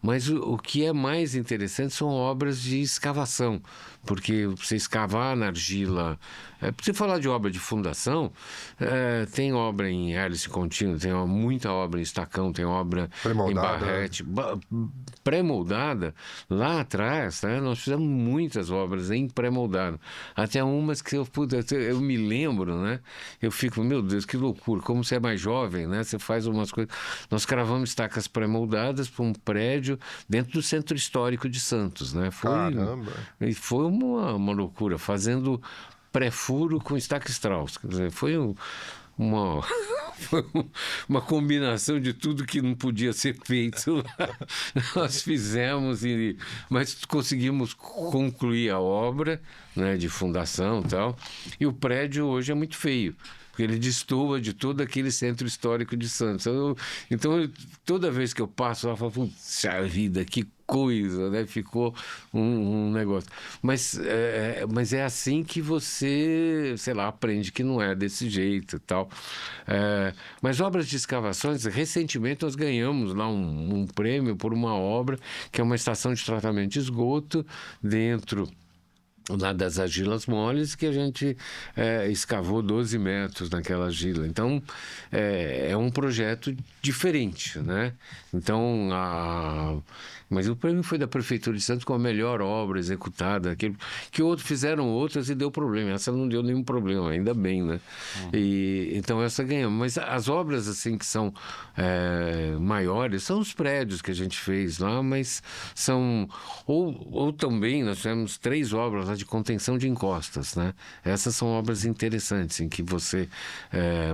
Mas o que é mais interessante são obras de escavação, porque você escavar na argila... Para você falar de obra de fundação, tem obra em hélice contínua, tem muita obra em estacão, tem obra em barrete. Pré-moldada, lá atrás, né, nós fizemos muitas obras em pré-moldado. Até umas que eu me lembro, né? Eu fico, meu Deus, que loucura. Como você é mais jovem, né? Você faz umas coisas... Nós cravamos estacas pré-moldadas para um prédio dentro do Centro Histórico de Santos, né? Caramba! E foi uma loucura, fazendo pré-furo com estaca Strauss. Quer dizer, foi uma combinação de tudo que não podia ser feito. Nós fizemos, mas conseguimos concluir a obra, né, de fundação e tal. E o prédio hoje é muito feio, porque ele destoa de todo aquele centro histórico de Santos. Então, toda vez que eu passo lá, eu falo, puxa vida, que coisa, né? Ficou um negócio. Mas é assim que você, sei lá, aprende que não é desse jeito e tal. Mas obras de escavações, recentemente nós ganhamos lá um prêmio por uma obra que é uma estação de tratamento de esgoto dentro lá das argilas moles, que a gente escavou 12 metros naquela argila. Então, é um projeto diferente, né? Então, mas o prêmio foi da Prefeitura de Santos com a melhor obra executada, que outros fizeram outras e deu problema. Essa não deu nenhum problema, ainda bem, né? Então, essa ganhamos. Mas as obras, assim, que são maiores, são os prédios que a gente fez lá, mas são... Ou também, nós tivemos 3 obras lá de contenção de encostas, né? Essas são obras interessantes, em que você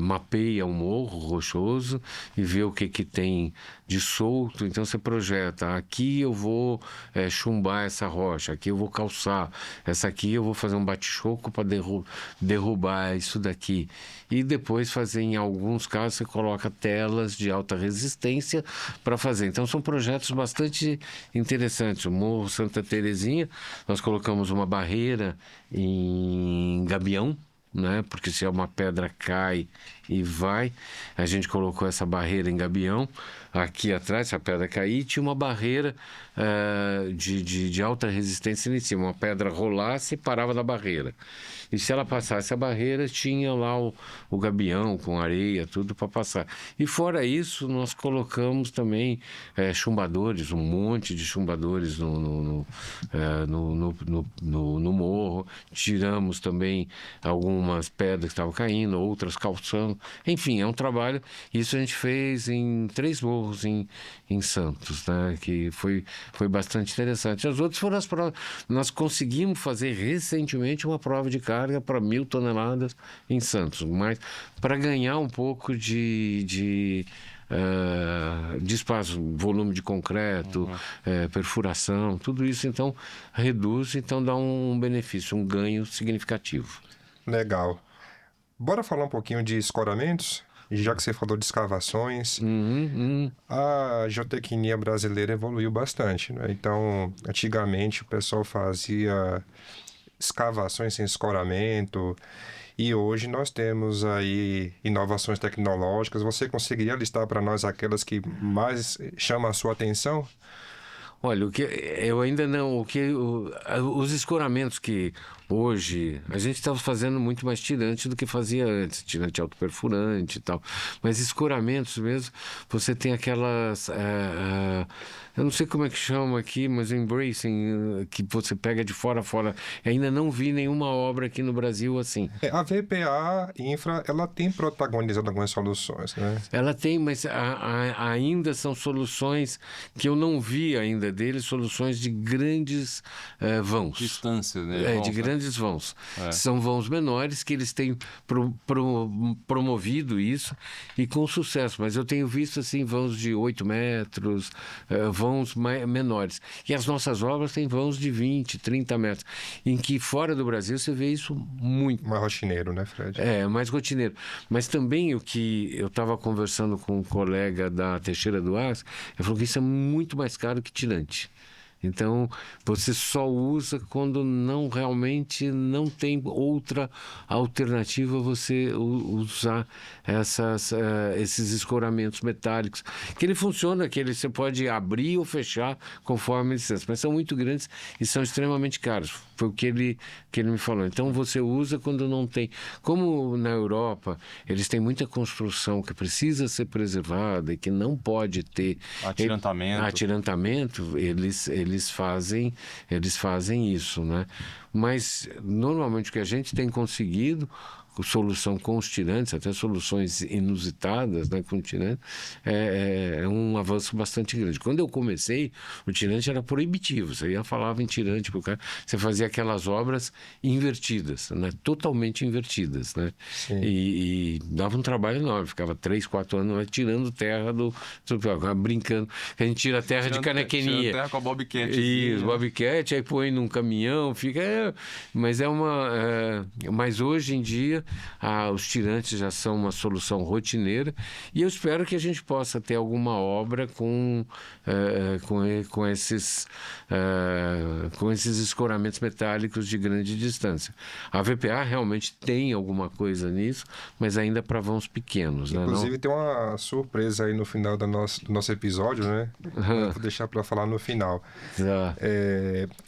mapeia um morro rochoso e vê o que tem de solto. Então você projeta, aqui eu vou chumbar essa rocha, aqui eu vou calçar, essa aqui eu vou fazer um bate-choco para derrubar isso daqui. E depois fazer, em alguns casos, você coloca telas de alta resistência para fazer. Então são projetos bastante interessantes. O Morro Santa Terezinha, nós colocamos uma barreira em gabião, né? Porque se uma pedra cai e vai, a gente colocou essa barreira em gabião. aqui atrás, se a pedra cair, tinha uma barreira de alta resistência em cima. Uma pedra rolasse e parava na barreira. E se ela passasse a barreira, tinha lá o gabião com areia, tudo para passar. E fora isso, nós colocamos também chumbadores, um monte de chumbadores no morro. Tiramos também algumas pedras que estavam caindo, outras calçando. Enfim, é um trabalho. Isso a gente fez em 3 morros em Santos, né? Que foi bastante interessante. As outras foram as provas. Nós conseguimos fazer recentemente uma prova de carga para 1.000 toneladas em Santos, mas para ganhar um pouco de espaço, volume de concreto, perfuração, tudo isso então reduz, então dá um benefício, um ganho significativo. Legal. Bora falar um pouquinho de escoramentos? Já que você falou de escavações, a geotecnia brasileira evoluiu bastante, né? Então, antigamente o pessoal fazia escavações sem escoramento, e hoje nós temos aí inovações tecnológicas. Você conseguiria listar para nós aquelas que mais chamam a sua atenção? Olha, o que eu ainda não, os escoramentos que hoje a gente estava fazendo muito mais tirante do que fazia antes, tirante autoperfurante e tal, mas escoramentos mesmo, você tem aquelas, eu não sei como é que chama aqui, mas embracing, que você pega de fora a fora. Eu ainda não vi nenhuma obra aqui no Brasil assim. A VPA Infra, ela tem protagonizado algumas soluções, né? Ela tem, mas ainda são soluções que eu não vi ainda deles, soluções de grandes vãos. Distância, né? De grandes vãos. São vãos menores que eles têm promovido isso e com sucesso. Mas eu tenho visto assim vãos de 8 metros, vãos menores. E as nossas obras têm vãos de 20, 30 metros. Em que fora do Brasil você vê isso muito. Mais rotineiro, né, Fred? Mais rotineiro. Mas também o que eu estava conversando com um colega da Teixeira do Aço, ele falou que isso é muito mais caro que tirante. Então, você só usa quando realmente não tem outra alternativa você usar esses escoramentos metálicos. Que ele funciona, você pode abrir ou fechar conforme a licença, mas são muito grandes e são extremamente caros. Foi o que ele me falou. Então, você usa quando não tem. Como na Europa, eles têm muita construção que precisa ser preservada e que não pode ter atirantamento, eles fazem isso, né? Mas normalmente o que a gente tem conseguido, solução com os tirantes, até soluções inusitadas, né, com tirantes, é um avanço bastante grande. Quando eu comecei, o tirante era proibitivo. Você falava em tirante pro cara, você fazia aquelas obras invertidas, né, totalmente invertidas, né? E dava um trabalho enorme. Ficava 3, 4 anos lá, tirando terra brincando. A gente tira terra de canequenia. Tirando terra com a Bobcat. Isso, Bobcat, aí põe num caminhão, mas mas hoje em dia os tirantes já são uma solução rotineira e eu espero que a gente possa ter alguma obra com esses escoramentos metálicos de grande distância. A VPA realmente tem alguma coisa nisso, mas ainda para vãos pequenos. Inclusive, tem uma surpresa aí no final do nosso episódio, né? Vou deixar para falar no final.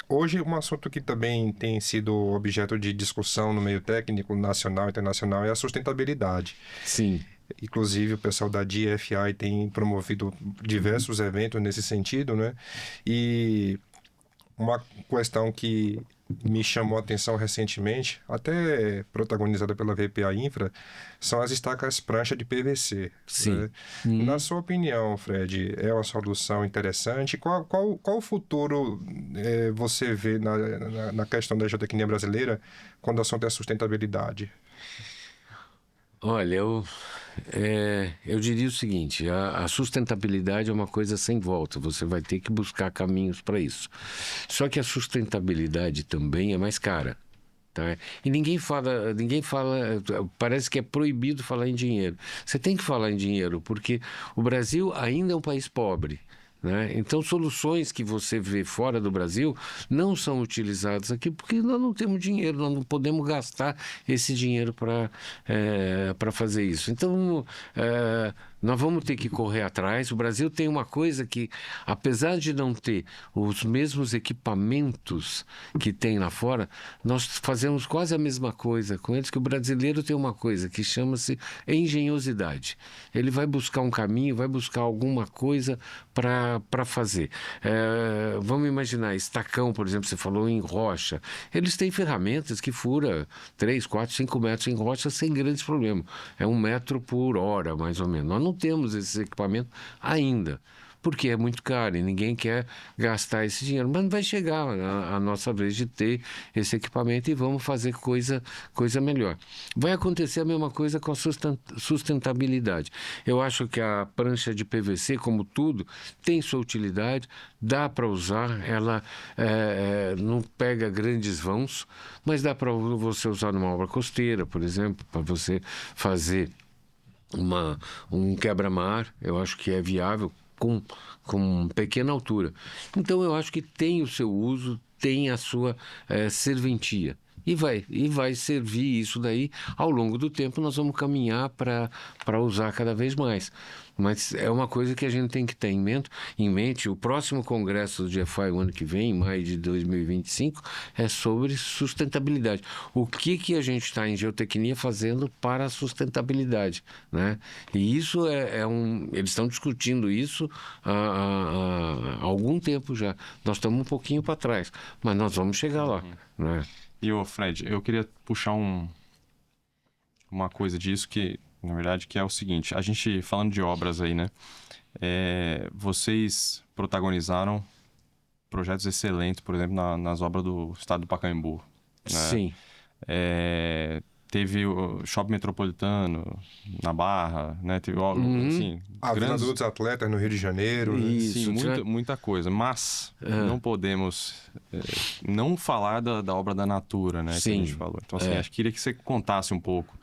Hoje, um assunto que também tem sido objeto de discussão no meio técnico nacional e internacional é a sustentabilidade. Sim. Inclusive, o pessoal da DFI tem promovido diversos eventos nesse sentido, né? E uma questão que me chamou a atenção recentemente, até protagonizada pela VPA Infra, são as estacas prancha de PVC. Sim. Né? Na sua opinião, Fred, é uma solução interessante? Qual o futuro você vê na questão da geotecnia brasileira quando o assunto é sustentabilidade? Olha, eu diria o seguinte, a sustentabilidade é uma coisa sem volta, você vai ter que buscar caminhos para isso. Só que a sustentabilidade também é mais cara. Tá? E ninguém fala, parece que é proibido falar em dinheiro. Você tem que falar em dinheiro, porque o Brasil ainda é um país pobre. Né? Então, soluções que você vê fora do Brasil não são utilizadas aqui porque nós não temos dinheiro, nós não podemos gastar esse dinheiro para fazer isso. Então, Nós vamos ter que correr atrás. O Brasil tem uma coisa que, apesar de não ter os mesmos equipamentos que tem lá fora, nós fazemos quase a mesma coisa com eles, que o brasileiro tem uma coisa que chama-se engenhosidade. Ele vai buscar um caminho, vai buscar alguma coisa para fazer. Vamos imaginar, estacão, por exemplo, você falou em rocha. Eles têm ferramentas que fura 3, 4, 5 metros em rocha sem grandes problemas. É 1 metro por hora, mais ou menos. Nós não temos esse equipamento ainda, porque é muito caro e ninguém quer gastar esse dinheiro. Mas vai chegar a nossa vez de ter esse equipamento e vamos fazer coisa melhor. Vai acontecer a mesma coisa com a sustentabilidade. Eu acho que a prancha de PVC, como tudo, tem sua utilidade, dá para usar, ela não pega grandes vãos, mas dá para você usar numa obra costeira, por exemplo, para você fazer um quebra-mar. Eu acho que é viável com pequena altura. Então eu acho que tem o seu uso, tem a sua serventia. E vai servir isso daí. Ao longo do tempo nós vamos caminhar para usar cada vez mais. Mas é uma coisa que a gente tem que ter em mente. O próximo congresso do GFI, o ano que vem, em maio de 2025, é sobre sustentabilidade. O que a gente está em geotecnia fazendo para a sustentabilidade, né? E isso eles estão discutindo isso há algum tempo já. Nós estamos um pouquinho para trás, mas nós vamos chegar lá, né? E, Fred, eu queria puxar uma coisa disso que, na verdade, que é o seguinte. A gente, falando de obras aí, né? Vocês protagonizaram projetos excelentes, por exemplo, nas obras do estado do Pacaembu, né? Sim. Teve o Shopping Metropolitano na Barra, né? Teve, assim, a Vila dos Atletas no Rio de Janeiro. Isso, sim, muita coisa. Mas não podemos não falar da obra da Natura, né? Sim. Que a gente falou. Então, assim, acho que queria que você contasse um pouco.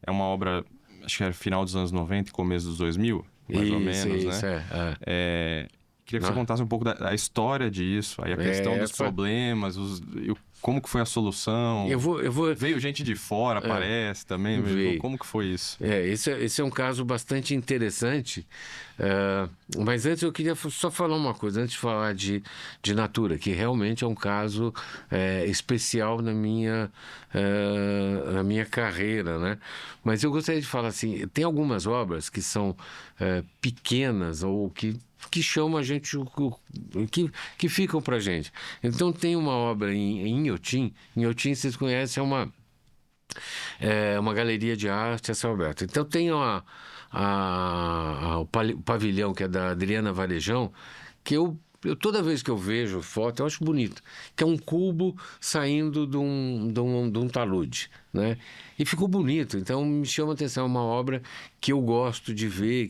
É uma obra, acho que era final dos anos 90 e começo dos 2000, mais ou menos, né? Queria que você contasse um pouco da história disso, aí a questão dos problemas, como que foi a solução. Veio gente de fora, parece, também. Como que foi isso? Esse é um caso bastante interessante. Mas antes eu queria só falar uma coisa, antes de falar de Natura, que realmente é um caso especial na minha carreira, né? Mas eu gostaria de falar assim, tem algumas obras que são pequenas ou que chamam a gente, que ficam pra gente. Então tem uma obra em Inhotim. Inhotim, vocês conhecem, é uma galeria de arte a céu aberto. Então tem o pavilhão, que é da Adriana Varejão, que eu toda vez que eu vejo foto, eu acho bonito, que é um cubo saindo de um talude, né? E ficou bonito, então me chama a atenção, é uma obra que eu gosto de ver,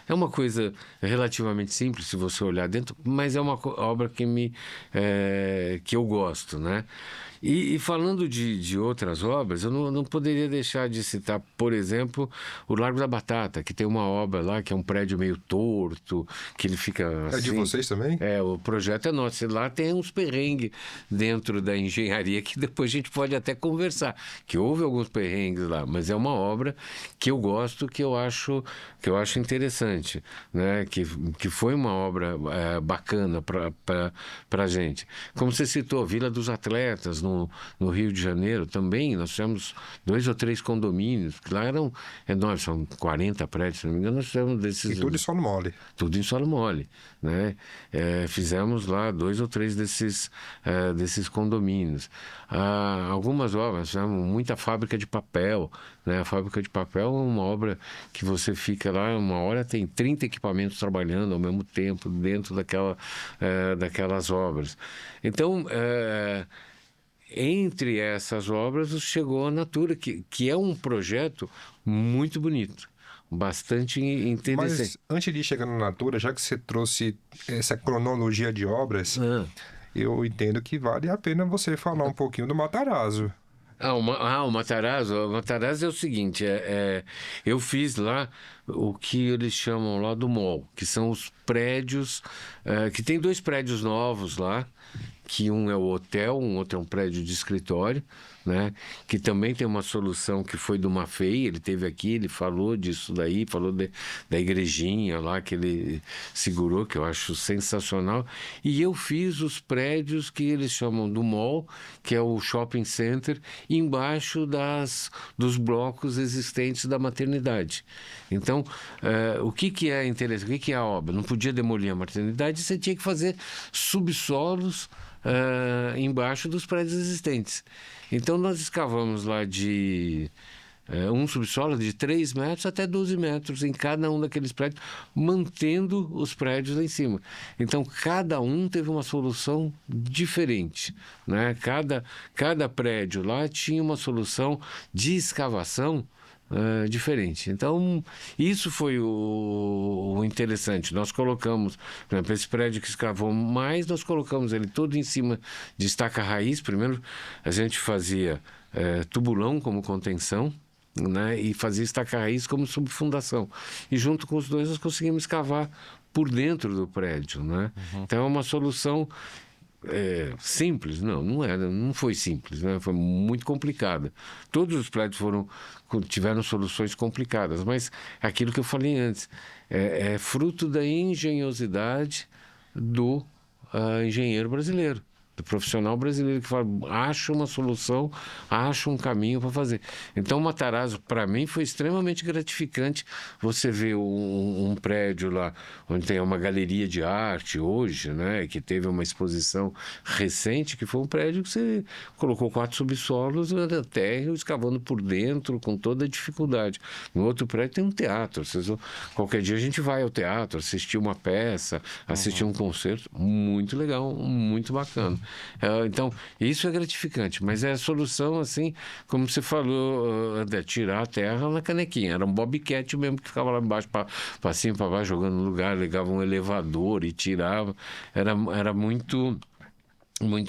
é uma coisa relativamente simples, se você olhar dentro, mas é uma obra que eu gosto, né? E falando de outras obras, eu não poderia deixar de citar, por exemplo, o Largo da Batata, que tem uma obra lá, que é um prédio meio torto, que ele fica assim... É de vocês também? O projeto é nosso. Lá tem uns perrengues dentro da engenharia que depois a gente pode até conversar, que houve alguns perrengues lá, mas é uma obra que eu gosto, que eu acho interessante, né? Que foi uma obra bacana para a gente. Como você citou, Vila dos Atletas, no Rio de Janeiro também, nós tivemos 2 ou 3 condomínios, que lá eram enormes, são 40 prédios, se não me engano, nós tivemos desses... E tudo em solo mole. Tudo em solo mole, né? Fizemos lá 2 ou 3 desses condomínios. Algumas obras, fizemos muita fábrica de papel, né? A fábrica de papel é uma obra que você fica lá, uma hora tem 30 equipamentos trabalhando ao mesmo tempo dentro daquelas obras. Então, entre essas obras chegou a Natura, que é um projeto muito bonito, bastante interessante. Mas antes de chegar na Natura, já que você trouxe essa cronologia de obras, eu entendo que vale a pena você falar um pouquinho do Matarazzo. O Matarazzo. O Matarazzo é o seguinte, eu fiz lá o que eles chamam lá do mall, que são os prédios, que tem 2 prédios novos lá, que um é o hotel, um outro é um prédio de escritório, né? Que também tem uma solução que foi do Mafei, ele teve aqui, ele falou disso daí, falou da igrejinha lá que ele segurou, que eu acho sensacional. E eu fiz os prédios que eles chamam do mall, que é o shopping center, embaixo dos blocos existentes da maternidade. Então, o que é interessante, o que é a obra? Não podia demolir a maternidade, você tinha que fazer subsolos embaixo dos prédios existentes. Então, nós escavamos lá um subsolo de 3 metros até 12 metros em cada um daqueles prédios, mantendo os prédios lá em cima. Então, cada um teve uma solução diferente, né? Cada prédio lá tinha uma solução de escavação diferente. Então, isso foi o interessante. Nós colocamos, por exemplo, esse prédio que escavou mais, nós colocamos ele todo em cima de estaca raiz. Primeiro, a gente fazia tubulão como contenção, né, e fazia estaca raiz como subfundação. E junto com os dois, nós conseguimos escavar por dentro do prédio, né? Então, é uma solução simples? Não foi simples, né? Foi muito complicada. Todos os prédios tiveram soluções complicadas, mas aquilo que eu falei antes é fruto da engenhosidade do engenheiro brasileiro, do profissional brasileiro que fala, acha uma solução, acha um caminho para fazer. Então, o Matarazzo, para mim, foi extremamente gratificante você ver um prédio lá, onde tem uma galeria de arte hoje, né, que teve uma exposição recente, que foi um prédio que você colocou 4 subsolos na terra, escavando por dentro, com toda a dificuldade. No outro prédio tem um teatro. Qualquer dia a gente vai ao teatro, assistir uma peça, assistir um concerto, muito legal, muito bacana. Então, isso é gratificante, mas é a solução, assim, como você falou, André, tirar a terra na canequinha. Era um bobcat mesmo que ficava lá embaixo, para cima, para baixo, jogando no lugar, ligava um elevador e tirava. Era muito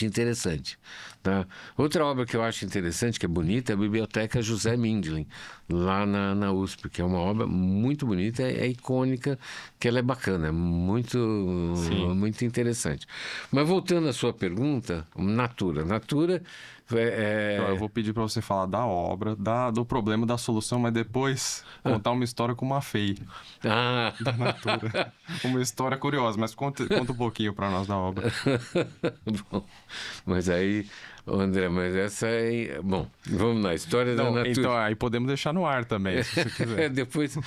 interessante. Tá? Outra obra que eu acho interessante, que é bonita, é a Biblioteca José Mindlin, lá na USP, que é uma obra muito bonita, é icônica, que ela é bacana, é muito interessante. Mas voltando à sua pergunta, Natura. Eu vou pedir para você falar da obra, do problema, da solução, mas depois contar uma história com uma feia da Natura. Uma história curiosa, mas conta um pouquinho para nós da obra. Bom, mas aí, André, essa é... Bom, vamos na história da Natura. Então, aí podemos deixar no ar também, se você quiser. Depois...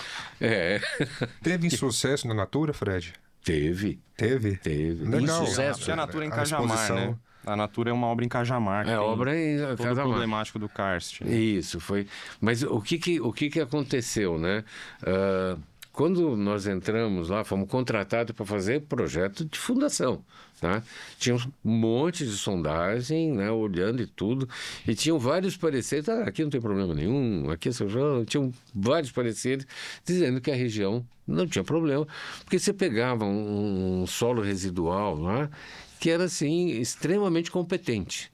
Teve sucesso na Natura, Fred? Teve. Legal. Sucesso. A Natura em Cajamar, né? A Natura é uma obra em Cajamar. Obra em todo Cajamar. Problemático do karst. Né? Isso, foi. Mas o que aconteceu, né? Quando nós entramos lá, fomos contratados para fazer projeto de fundação. Tá? Tinha um monte de sondagem, né, olhando e tudo, e tinham vários pareceres, aqui não tem problema nenhum, aqui tinham vários pareceres dizendo que a região não tinha problema, porque você pegava um solo residual lá, que era assim, extremamente competente.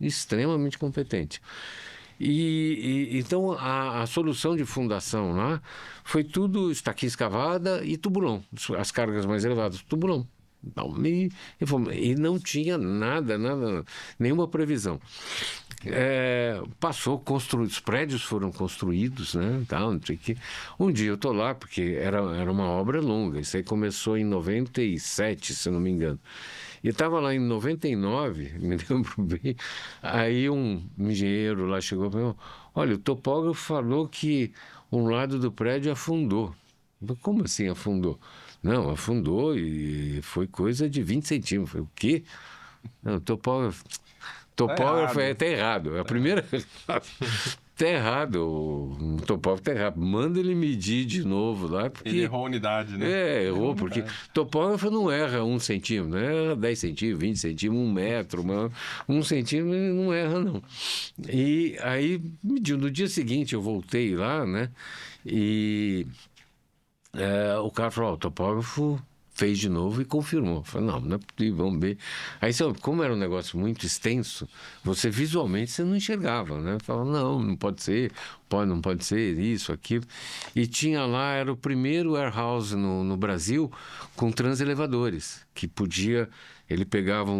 Então, a solução de fundação lá foi tudo estaquinha escavada e tubulão. As cargas mais elevadas, tubulão. E não tinha nada, nenhuma previsão. Os prédios foram construídos, né? Não sei que. Um dia eu estou lá, porque era uma obra longa. Isso aí começou em 97, se não me engano. E estava lá em 99, me lembro bem, aí um engenheiro lá chegou e falou, olha, o topógrafo falou que um lado do prédio afundou. Como assim afundou? Não, afundou e foi coisa de 20 centímetros. Eu falei, o quê? Não, o topógrafo tá errado. A primeira... Tá errado, o topógrafo tá errado. Manda ele medir de novo lá. Porque... Ele errou a unidade, né? Errou, porque topógrafo não erra 1 centímetro, não erra 10 centímetros, 20 centímetros, 1 metro, 1 centímetro ele não erra, não. E aí, mediu. No dia seguinte eu voltei lá, né? E o cara falou, o topógrafo fez de novo e confirmou. Eu falei, não é possível, vamos ver. Aí, como era um negócio muito extenso, visualmente você não enxergava, né? Eu falava, não pode ser. não pode ser isso, aquilo. E tinha lá, era o primeiro warehouse no Brasil com transelevadores, que podia... Ele pegava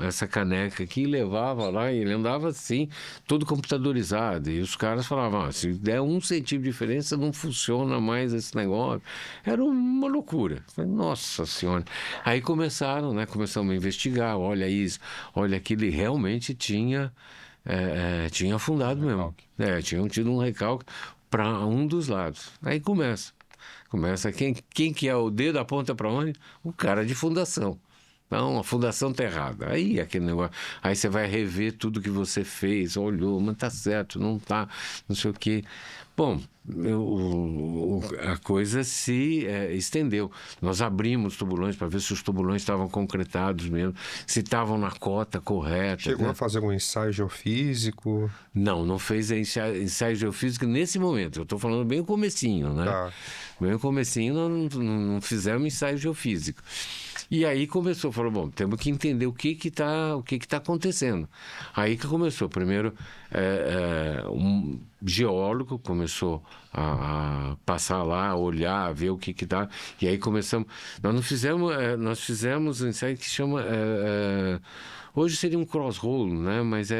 essa caneca aqui e levava lá, e ele andava assim, todo computadorizado. E os caras falavam, se der 1 centímetro de diferença, não funciona mais esse negócio. Era uma loucura. Falei, nossa Senhora. Aí começamos a investigar, olha isso, olha aquilo, e realmente tinha afundado mesmo. Tinham tido um recalque para um dos lados. Aí começa quem que é o dedo aponta para onde? O cara de fundação. Então, a fundação está errada. Aí aquele negócio. Aí você vai rever tudo que você fez, olhou, mas tá certo, não tá, não sei o quê. Bom, a coisa se estendeu. Nós abrimos tubulões para ver se os tubulões estavam concretados mesmo, se estavam na cota correta. Chegou a fazer algum ensaio geofísico? Não fez ensaio geofísico nesse momento. Eu estou falando bem o comecinho, né? Tá. Bem o comecinho, nós não fizemos ensaio geofísico. E aí falou, bom, temos que entender o que está acontecendo. Aí que começou. Primeiro, um geólogo começou a passar lá, olhar, ver o que está. E aí começamos. Nós fizemos um ensaio que chama. Hoje seria um cross-roll, né? Mas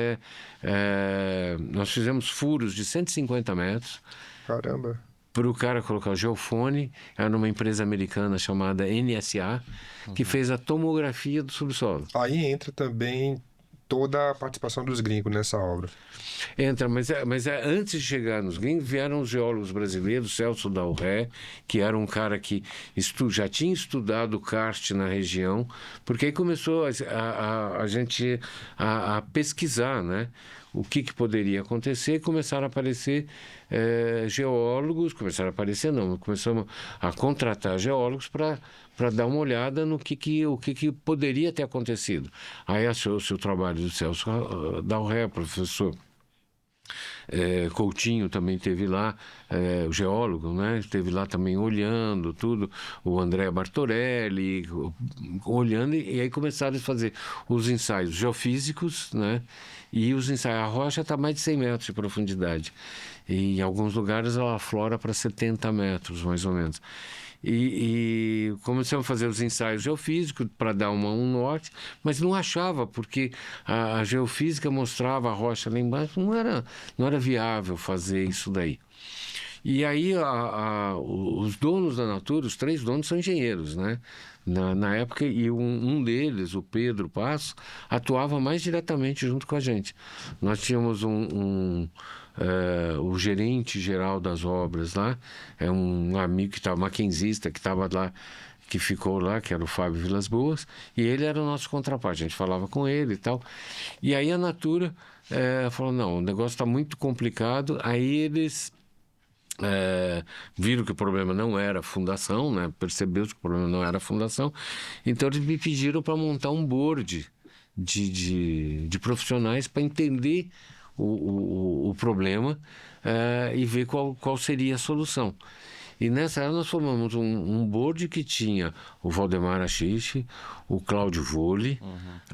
nós fizemos furos de 150 metros. Caramba. Para o cara colocar o geofone, era numa empresa americana chamada NSA, que fez a tomografia do subsolo. Aí entra também toda a participação dos gringos nessa obra. Entra, mas antes de chegar nos gringos, vieram os geólogos brasileiros, Celso Dalré, que era um cara que já tinha estudado karst na região, porque aí começou a gente a pesquisar, né? O que poderia acontecer, começaram a aparecer geólogos, começamos a contratar geólogos para dar uma olhada no que poderia ter acontecido. Aí achou-se o trabalho do Celso Dalré, professor Coutinho também esteve lá, o geólogo, né? Esteve lá também olhando tudo, o André Bartorelli olhando, e aí começaram a fazer os ensaios geofísicos, né? E os ensaios, a rocha está a mais de 100 metros de profundidade, e em alguns lugares ela aflora para 70 metros, mais ou menos. E começamos a fazer os ensaios geofísicos para dar um norte, mas não achava, porque a geofísica mostrava a rocha lá embaixo, não era viável fazer isso daí. E aí os donos da Natura, os 3 donos são engenheiros, né? Na época, e um deles, o Pedro Passo, atuava mais diretamente junto com a gente. Nós tínhamos o gerente geral das obras lá, um amigo que estava, maquinzista, que estava lá, que ficou lá, que era o Fábio Vilas Boas, e ele era o nosso contraparte, a gente falava com ele e tal. E aí a Natura falou, não, o negócio está muito complicado. Aí eles viram que o problema não era a fundação, né? Percebeu que o problema não era a fundação, então eles me pediram para montar um board de profissionais para entender o problema e ver qual seria a solução. E nessa época nós formamos um board que tinha o Valdemar Achiche, o Cláudio Voli.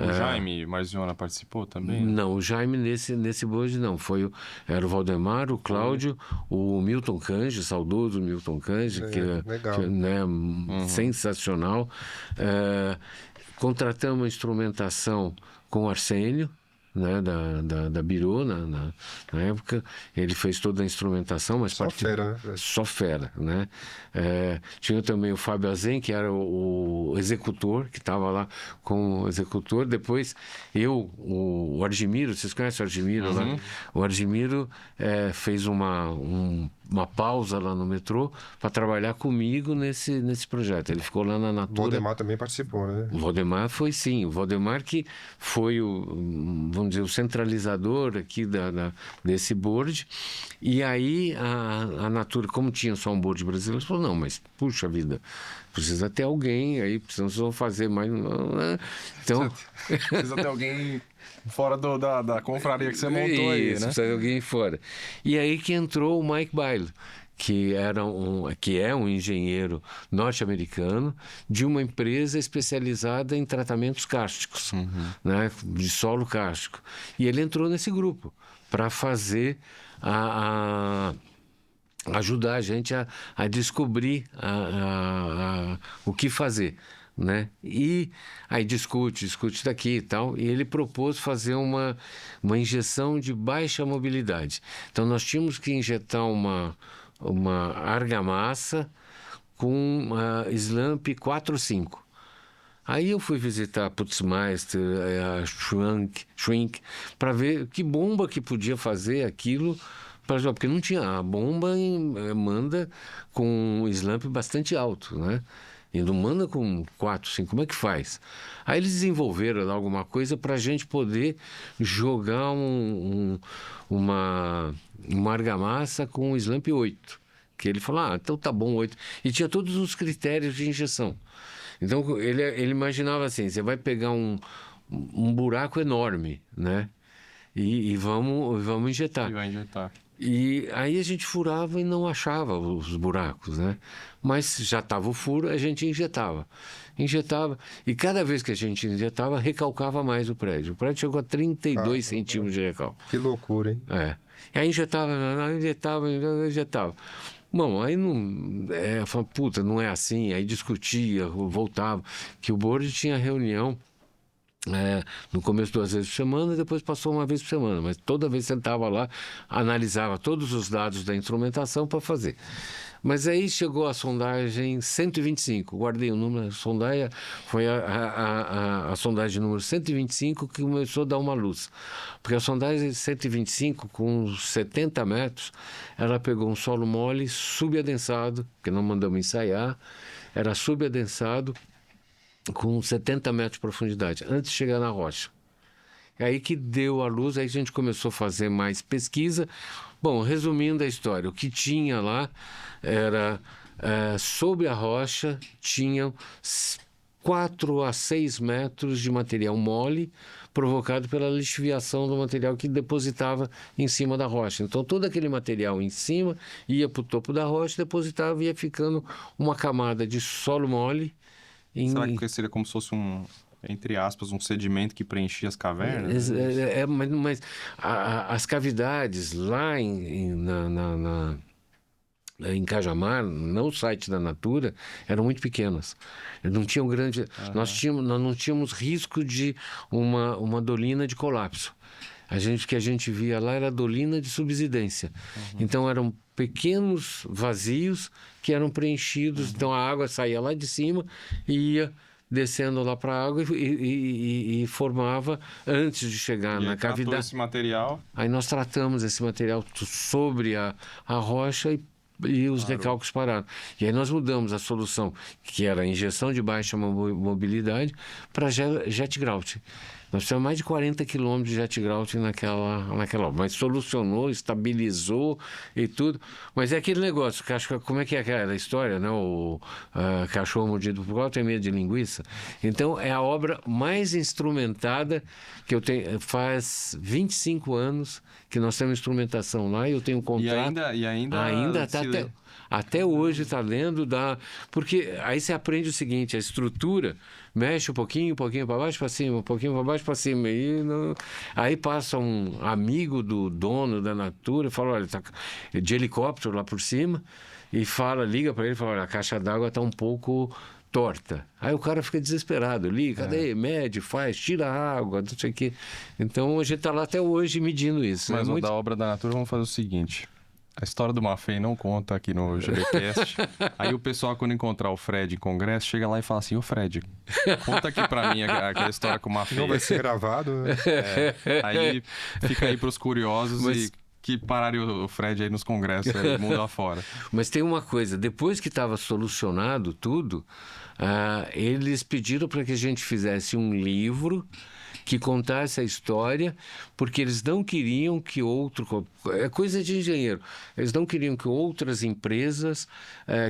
O Jaime Marziona participou também? Não, o Jaime nesse board não. Era o Valdemar, o Cláudio, o Milton Cange, saudoso Milton Cange, legal. Sensacional. Contratamos a instrumentação com o Arsênio, né, da Birô, na época. Ele fez toda a instrumentação, mas só fera, né? Tinha também o Fábio Azen, que era o executor, que estava lá com o executor. Depois o Argimiro, vocês conhecem o Argimiro lá? O Argimiro fez uma pausa lá no metrô para trabalhar comigo nesse projeto. Ele ficou lá na Natura. O Valdemar também participou, né? O Valdemar foi, sim. O Valdemar que foi vamos dizer, o centralizador aqui desse board. E aí a Natura, como tinha só um board brasileiro, falou, não, mas puxa vida, precisa ter alguém aí, precisam fazer mais... Então... Precisa ter alguém fora da confraria que você montou aí, né? Precisa ter alguém fora. E aí que entrou o Mike Bailo, que é um engenheiro norte-americano de uma empresa especializada em tratamentos cársticos, né, de solo kárstico. E ele entrou nesse grupo para fazer ajudar a gente a descobrir o que fazer, né? E aí discute daqui e tal, e ele propôs fazer uma injeção de baixa mobilidade. Então nós tínhamos que injetar uma argamassa com Slump 4 ou 5. Aí eu fui visitar a Putzmeister, a Shrink, para ver que bomba que podia fazer aquilo, porque não tinha. A bomba manda com um slump bastante alto, né? E não manda com 4, 5, como é que faz? Aí eles desenvolveram alguma coisa para a gente poder jogar uma argamassa com um slump 8. Que ele falou, então tá bom, 8. E tinha todos os critérios de injeção. Então ele imaginava assim, você vai pegar um buraco enorme, né? E vamos injetar. E vai injetar. E aí a gente furava e não achava os buracos, né? Mas já estava o furo, a gente injetava. E cada vez que a gente injetava, recalcava mais o prédio. O prédio chegou a 32 centímetros de recalque. Que loucura, hein? E aí injetava. Bom, aí não... falava, puta, não é assim. Aí discutia, voltava. Que o board tinha reunião no começo 2 vezes por semana e depois passou 1 vez por semana. Mas toda vez sentava lá, analisava todos os dados da instrumentação para fazer. Mas aí chegou a sondagem 125, guardei o número, a sondagem foi a sondagem número 125 que começou a dar uma luz. Porque a sondagem 125, com 70 metros, ela pegou um solo mole, subadensado, que não mandamos ensaiar, era subadensado, com 70 metros de profundidade, antes de chegar na rocha. É aí que deu a luz, aí a gente começou a fazer mais pesquisa. Bom, resumindo a história, o que tinha lá era, sobre a rocha, tinham 4 a 6 metros de material mole, provocado pela lixiviação do material que depositava em cima da rocha. Então, todo aquele material em cima ia para o topo da rocha, depositava e ia ficando uma camada de solo mole. Será que seria como se fosse entre aspas, um sedimento que preenchia as cavernas? Mas as cavidades lá em Cajamar, no site da Natura, eram muito pequenas. Não tinham grande... Nós não tínhamos risco de uma dolina de colapso. O que a gente via lá era dolina de subsidência. Então eram pequenos vazios que eram preenchidos. Então a água saía lá de cima e ia descendo lá para a água e formava, antes de chegar na cavidade. Esse material. Aí nós tratamos esse material sobre a rocha e os recalques pararam. E aí nós mudamos a solução, que era a injeção de baixa mobilidade, para jet grout. Nós tivemos mais de 40 quilômetros de jet grout naquela obra. Mas solucionou, estabilizou e tudo. Mas é aquele negócio, como é que é aquela história, né? O cachorro mordido por gato tem medo de linguiça. Então, é a obra mais instrumentada que eu tenho. Faz 25 anos que nós temos instrumentação lá e eu tenho um contrato. E ainda está até hoje está lendo, porque aí você aprende o seguinte, a estrutura mexe um pouquinho para baixo, para cima, um pouquinho para baixo, para cima. Aí passa um amigo do dono da Natura e fala, olha, tá de helicóptero lá por cima, e liga para ele e fala, olha, a caixa d'água está um pouco torta. Aí o cara fica desesperado, liga, cadê? Mede, tira a água, não sei o quê. Então a gente está lá até hoje medindo isso. Mas da obra da Natura, vamos fazer o seguinte... A história do Maffei não conta aqui no GBcast. Aí o pessoal, quando encontrar o Fred em congresso, chega lá e fala assim, ô Fred, conta aqui pra mim aquela história com o Maffei. Não vai ser gravado, né? Aí fica aí pros curiosos e que pararem o Fred aí nos congressos, aí, mundo afora. Mas tem uma coisa, depois que estava solucionado tudo, eles pediram para que a gente fizesse um livro que contasse a história, porque eles não queriam que é coisa de engenheiro, eles não queriam que outras empresas,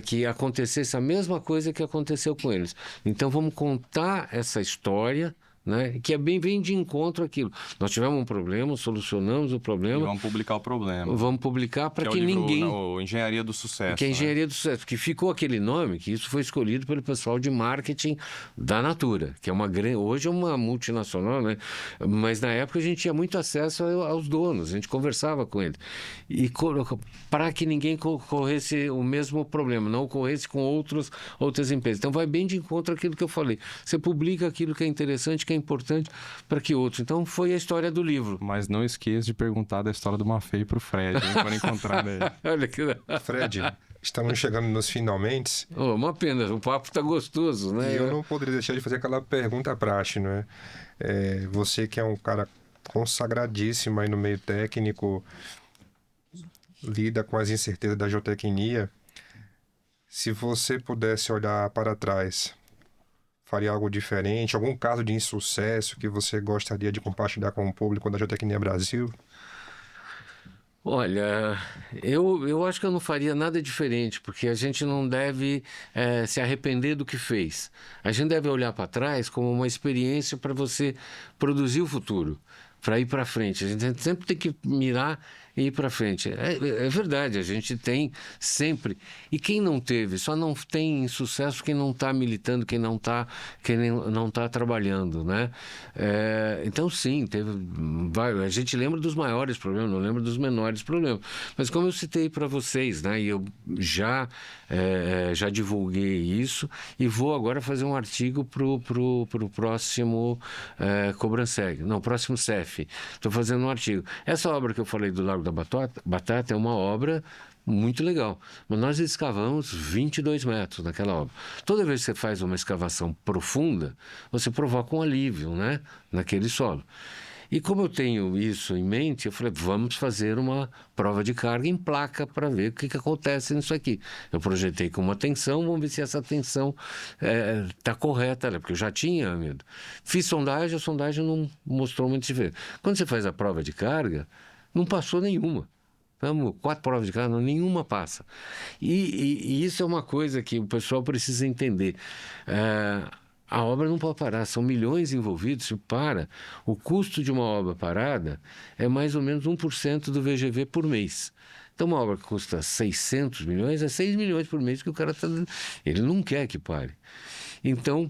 que acontecesse a mesma coisa que aconteceu com eles. Então vamos contar essa história, né? Que é bem de encontro àquilo. Nós tivemos um problema, solucionamos o E problema, vamos publicar o problema. vamos publicar para Que é o que livro, ninguém... o Engenharia do Sucesso. Que é a né? engenharia do sucesso, que ficou aquele nome, que isso foi escolhido pelo pessoal de marketing da Natura, que é uma grande, hoje é uma multinacional, né? Mas na época a gente tinha muito acesso aos donos, a gente conversava com eles. E para que ninguém corresse o mesmo problema, não ocorresse com outras empresas. Então vai bem de encontro àquilo que eu falei. Você publica aquilo que é interessante, que é importante para que outros. Então foi a história do livro. Mas não esqueça de perguntar da história do Maffei pro Fred, hein, quando encontrar ele. Olha que... Fred, estamos chegando nos finalmente. Oh, uma pena, o papo está gostoso, né? E eu não poderia deixar de fazer aquela pergunta praxe, né? Você que é um cara consagradíssimo aí no meio técnico, lida com as incertezas da geotecnia. Se você pudesse olhar para trás, faria algo diferente? Algum caso de insucesso que você gostaria de compartilhar com o público da Geotecnia Brasil? Olha, eu acho que eu não faria nada diferente, porque a gente não deve se arrepender do que fez. A gente deve olhar para trás como uma experiência para você produzir o futuro, para ir para frente. A gente sempre tem que mirar e ir para frente. É verdade, a gente tem sempre. E quem não teve, só não tem sucesso quem não está militando, quem não está trabalhando, né? Então, sim, a gente lembra dos maiores problemas, não lembra dos menores problemas. Mas como eu citei para vocês, né? E eu já divulguei isso e vou agora fazer um artigo pro próximo Cobranseg, não, próximo CEF. Estou fazendo um artigo. Essa obra que eu falei do Lago da Batata é uma obra muito legal, mas nós escavamos 22 metros naquela obra. Toda vez que você faz uma escavação profunda, você provoca um alívio, né, naquele solo. E como eu tenho isso em mente, eu falei, vamos fazer uma prova de carga em placa para ver o que acontece nisso aqui. Eu projetei com uma tensão, vamos ver se essa tensão está correta, né? Porque eu já tinha medo. Fiz sondagem, a sondagem não mostrou muito diferença. Quando você faz a prova de carga, não passou nenhuma. 4 provas de carga, nenhuma passa. E isso é uma coisa que o pessoal precisa entender. A obra não pode parar, são milhões envolvidos. Se para, o custo de uma obra parada é mais ou menos 1% do VGV por mês. Então, uma obra que custa 600 milhões, é 6 milhões por mês que o cara está... Ele não quer que pare. Então,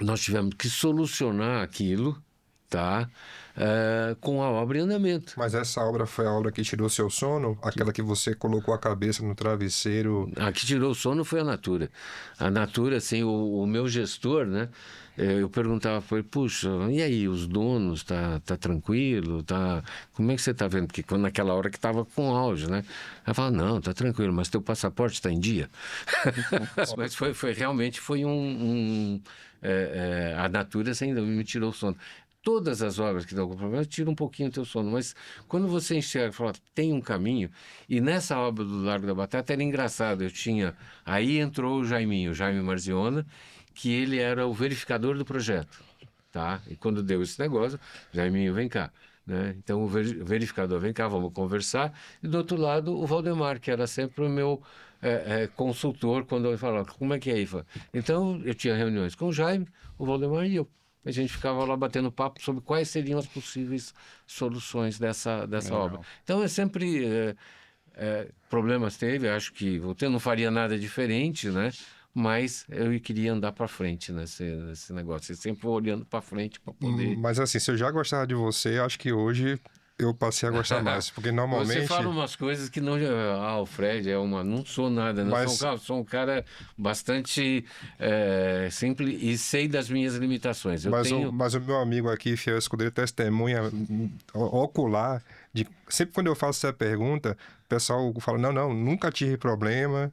nós tivemos que solucionar aquilo, tá? Com a obra em andamento. Mas essa obra foi a obra que tirou seu sono? Aquela que você colocou a cabeça no travesseiro? A que tirou o sono foi a Natura. A Natura, assim, o meu gestor, né? Eu perguntava para ele, puxa, e aí, os donos, tá tranquilo? Como é que você está vendo? Porque naquela hora que estava com auge, né? Ela falava, não, tá tranquilo, mas teu passaporte está em dia. Mas realmente foi a Natura, assim, ainda me tirou o sono. Todas as obras que dão algum problema tiram um pouquinho o teu sono, mas quando você enxerga e fala, tem um caminho, e nessa obra do Largo da Batata era engraçado, aí entrou o Jaime Marziona, que ele era o verificador do projeto, tá? E quando deu esse negócio, Jaiminho, vem cá, né? Então o verificador, vem cá, vamos conversar, e do outro lado o Valdemar, que era sempre o meu consultor, quando eu falava, como é que é aí? Então eu tinha reuniões com o Jaime, o Valdemar e eu. A gente ficava lá batendo papo sobre quais seriam as possíveis soluções dessa obra. Então, sempre problemas teve, acho que você não faria nada diferente, né? Mas eu queria andar para frente nesse negócio. Eu sempre vou olhando para frente para poder... Mas assim, se eu já gostava de você, acho que hoje eu passei a gostar mais, porque normalmente... Você fala umas coisas que não... o Fred não sou nada, não. Sou um cara bastante simples e sei das minhas limitações. Mas o meu amigo aqui, fiel escudeiro, testemunha ocular, sempre quando eu faço essa pergunta, o pessoal fala, não, nunca tive problema,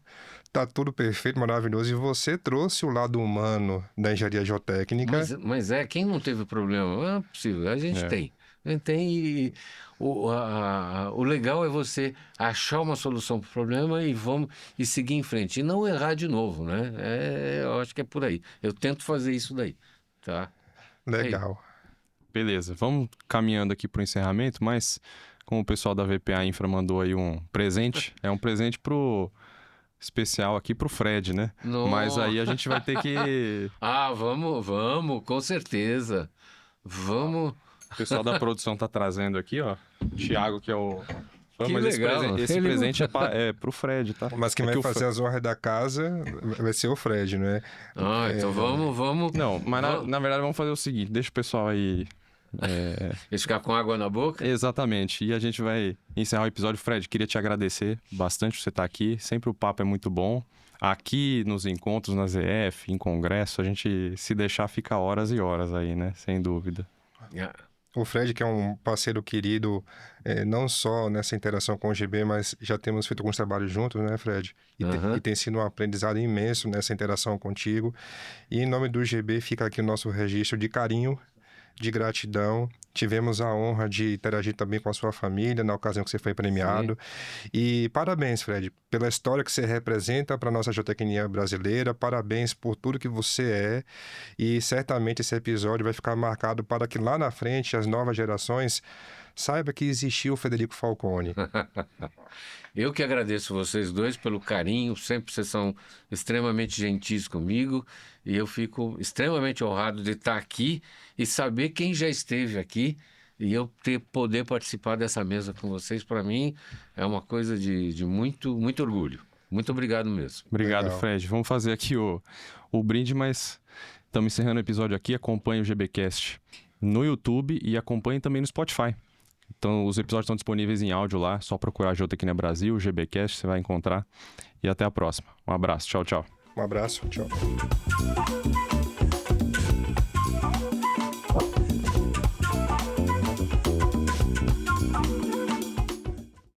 tá tudo perfeito, maravilhoso, e você trouxe o lado humano da engenharia geotécnica. Mas quem não teve problema? Não é possível, a gente tem. O legal é você achar uma solução para o problema e seguir em frente. E não errar de novo, né? Eu acho que é por aí. Eu tento fazer isso daí, tá? Legal. Beleza, vamos caminhando aqui para o encerramento, mas como o pessoal da VPA Infra mandou aí um presente, é um presente pro especial aqui pro Fred, né? Nossa. Mas aí a gente vai ter que... Ah, vamos, com certeza. Vamos. O pessoal da produção tá trazendo aqui, ó. O Thiago, que é o... Que Mas legal. esse presente é pro Fred, tá? Mas quem É vai que o fazer as honras da casa vai ser o Fred, né? Ah, então vamos. Não, mas na verdade vamos fazer o seguinte, deixa o pessoal aí... Eles ficar com água na boca? Exatamente, e a gente vai encerrar o episódio. Fred, queria te agradecer bastante por você estar aqui, sempre o papo é muito bom. Aqui nos encontros, na ZF, em congresso, a gente se deixar fica horas e horas aí, né? Sem dúvida. O Fred, que é um parceiro querido, não só nessa interação com o GB, mas já temos feito alguns trabalhos juntos, né, Fred? E tem sido um aprendizado imenso nessa interação contigo. E em nome do GB fica aqui o nosso registro de carinho, de gratidão. Tivemos a honra de interagir também com a sua família na ocasião que você foi premiado. Sim. E parabéns, Fred, pela história que você representa para a nossa geotecnia brasileira. Parabéns por tudo que você é. E certamente esse episódio vai ficar marcado para que lá na frente as novas gerações saibam que existiu o Frederico Falcone. Eu que agradeço vocês dois pelo carinho, sempre vocês são extremamente gentis comigo e eu fico extremamente honrado de estar aqui e saber quem já esteve aqui e eu poder participar dessa mesa com vocês, para mim é uma coisa de muito, muito orgulho. Muito obrigado mesmo. Obrigado, Legal. Fred. Vamos fazer aqui o brinde, mas estamos encerrando o episódio aqui. Acompanhe o GBcast no YouTube e acompanhe também no Spotify. Então, os episódios estão disponíveis em áudio lá. Só procurar Geotecnia Brasil, GBcast, você vai encontrar. E até a próxima. Um abraço. Tchau, tchau. Um abraço. Tchau.